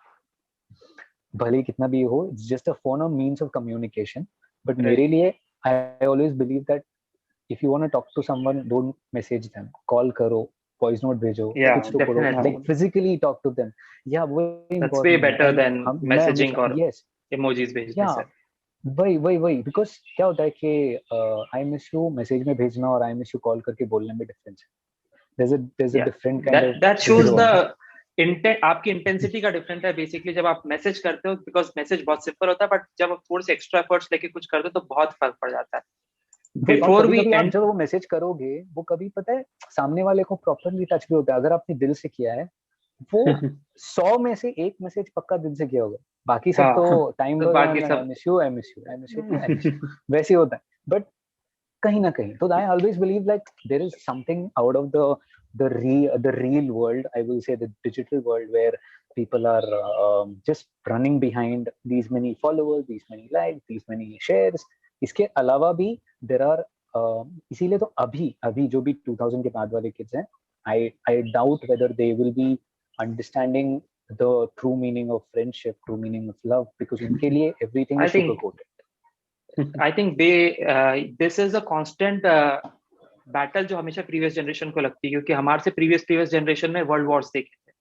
भले कितना भी हो, it's just a phone, a means of communication. But मेरे लिए, I always believe that if you want to talk to someone, don't message them, call करो, voice note भेजो, कुछ तो करो, like physically talk to them. Yeah, that's way better than messaging or emojis भेजने से. वही because क्या होता है कि I miss you message में भेजना और I miss you call करके बोलने में difference है. There's a different kind of that shows the intent. आपकी इंटेंसिटी का डिफरेंट है बेसिकली जब आप मैसेज करते हो, बिकॉज मैसेज बहुत सिंपल होता है, बट जब आप थोड़े से एक्स्ट्रा एफर्ट्स लेके कुछ करते हो तो बहुत फर्क पड़ जाता है. बिफोर वी एंड, जब वो मैसेज करोगे, वो कभी पता है सामने वाले को प्रॉपर्ली टच भी होता है. अगर आपने दिल से किया है, वो 100 में से एक मैसेज पक्का दिल से किया होगा, बाकी सब तो टाइम आई मिस यू वैसे होता है. बट कहीं ना कहीं, तो I always believe like there is something out of the real world, I will say the digital world, where people are just running behind these many followers, these many likes, these many shares. इसके अलावा भी there are इसीलिए तो अभी जो भी 2000 के बाद वाले kids हैं, I doubt whether they will be understanding the true meaning of friendship, true meaning of love, because उनके लिए everything is sugar coated. I think this is a constant battle जो हमेशा previous generation को लगती है, क्योंकि हमारे से previous generation में world wars देखे थे,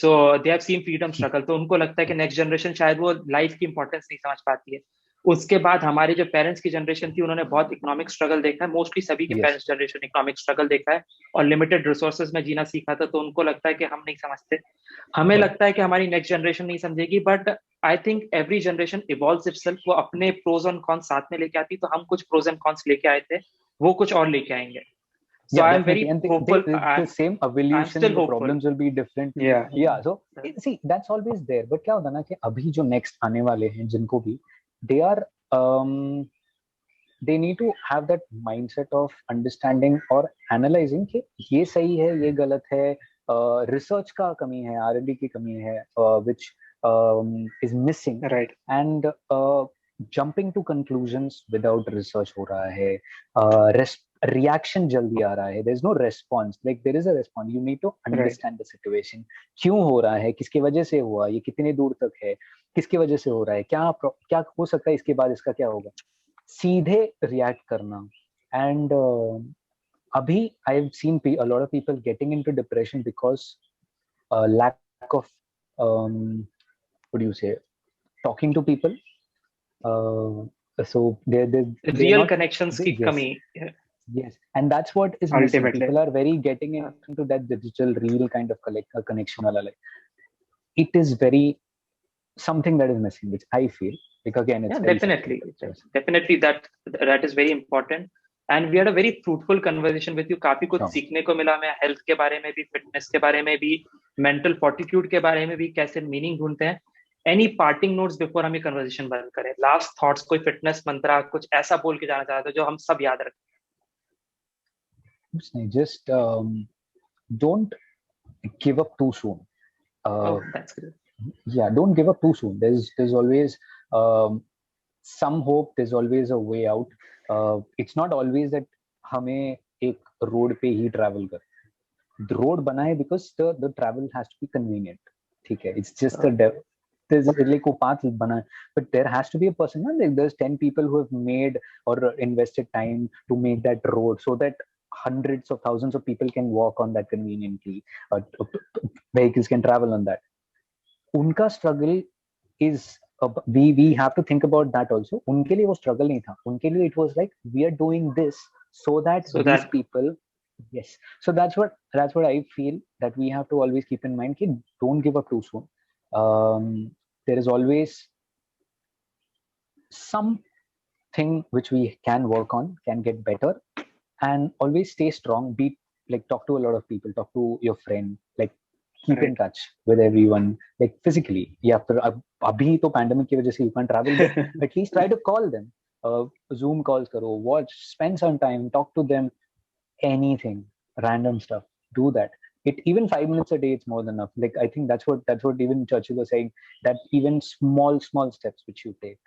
so they have seen freedom struggle. तो उनको लगता है कि next generation शायद वो life की importance नहीं समझ पाती है. उसके बाद हमारी जो पेरेंट्स की जनरेशन थी, उन्होंने बहुत इकोनॉमिक स्ट्रगल देखा है. मोस्टली सभी के पेरेंट्स जनरेशन इकोनॉमिक स्ट्रगल देखा है और लिमिटेड रिसोर्सेज में जीना सीखा था. तो उनको लगता है कि हम नहीं समझते. हमें लगता है कि हमारी नेक्स्ट जनरेशन नहीं समझेगी, but I think every generation evolves itself. वो अपने प्रोज एंड कॉन्स साथ में लेके आती. तो हम कुछ प्रोज एंड कॉन्स लेके आए थे, वो कुछ और लेके आएंगे. So I'm very hopeful. The same evolution, the problems will be different. Yeah. So see, that's always there. But क्या होता है ना कि अभी जो next आने वाले हैं, जिनको भी they need to have that mindset of understanding or analyzing कि ये सही है, ये गलत है, research का कमी है, R&D की कमी है, which is missing, right? And jumping to conclusions without research हो रहा है, reaction जल्दी आ रहा है, there is no response. Like there is a response, you need to understand the situation. क्यों हो रहा है, किसकी वजह से हुआ, ये कितने दूर तक है, किसकी वजह से हो रहा है, क्या हो सकता है, इसके बाद इसका क्या होगा, सीधे रिएक्ट करना. एंड अभी आई have scene a lot of people getting into depression because lack of what do you say, talking to people. So they real connections की कमी. Yes, and that's what is missing. People are very getting into that digital real kind of connection wala, like it is very something that is missing, which I feel, because again it's definitely that is very important. And we had a very fruitful conversation with you. काफी कुछ सीखने को मिला. मैं health के बारे में भी, फिटनेस के बारे में भी, मेंटल फोर्टिट्यूड के बारे में भी, कैसे मीनिंग ढूंढते हैं. एनी पार्टिंग नोट्स बिफोर हम ये कन्वर्सेशन बंद करें? लास्ट थॉट्स, कोई फिटनेस मंत्रा, कुछ ऐसा बोल के जाना चाहते हो जो हम सब याद रखें? Just don't give up too soon. Oh, that's good. Yeah, don't give up too soon. There's always some hope. There's always a way out. It's not always that हमें एक road पे ही travel कर. The road बना है because the travel has to be convenient. ठीक है. It's just there's like a path bana hai, but there has to be a person. Like there's 10 people who have made or invested time to make that road so that hundreds of thousands of people can walk on that conveniently. Vehicles can travel on that. Unka struggle is we have to think about that also. Unke liye wo struggle nahi tha. Unke liye it was like we are doing this so that these people. Yes. So that's what I feel that we have to always keep in mind. Ki don't give up too soon. There is always something which we can work on, can get better, and always stay strong. Be like talk to a lot of people, talk to your friend, like keep in touch with everyone, like physically. Yeah, abhi to pandemic ki wajah se you can't travel, but at least try to call them. Zoom calls karo, watch, spend some time, talk to them. Anything, random stuff. Do that. Even 5 minutes a day, it's more than enough. Like I think that's what even Churchill was saying, that even small steps which you take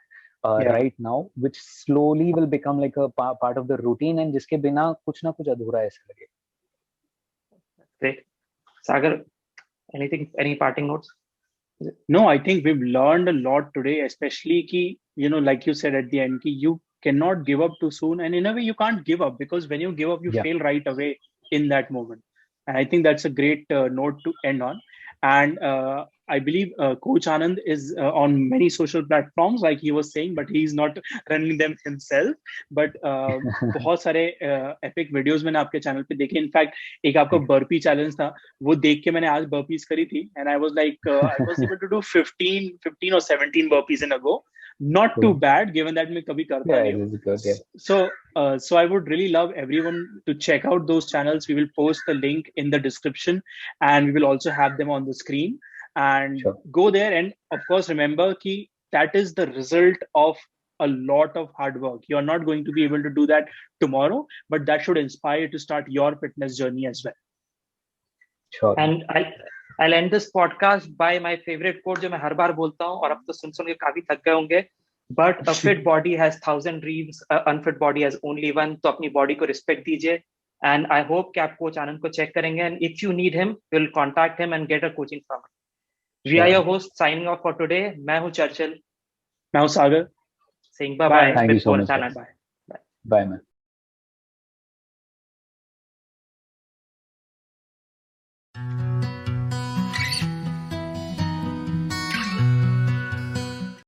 right now, which slowly will become like a part of the routine, and jiske bina kuch na kuch adhura hai aisa lage. Great. Sagar, any parting notes? No, I think we've learned a lot today, especially ki, like you said at the end, ki you cannot give up too soon, and in a way you can't give up, because when you give up, you fail right away in that moment. And I think that's a great note to end on. And I believe Coach Anand is on many social platforms, like he was saying, but he's not running them himself. But बहुत सारे epic videos मैंने आपके channel पे देखे. In fact, एक आपका burpee challenge था, वो देख के मैंने आज burpees करी थी, and I was like, I was able to do 15 or 17 burpees in a go. Not too bad, given that मैं कभी करता नहीं हूँ. So I would really love everyone to check out those channels. We will post the link in the description, and we will also have them on the screen. And go there, and of course remember ki that is the result of a lot of hard work. You're not going to be able to do that tomorrow, but that should inspire you to start your fitness journey as well. Sure. And I'll end this podcast by my favorite quote जो मैं हर बार बोलता हूँ, और अब तो सुन के काफी थक गए होंगे. But a fit body has 1,000 dreams, an unfit body has only one. तो अपनी body को respect दीजिए. And I hope कि आप कोच आनंद को check करेंगे, and if you need him, you'll contact him and get a coaching from him. We are your hosts signing off for today. मैं हूँ चर्चिल. मैं हूँ सागर. Saying bye bye. Thank you so much. Bye. Bye man.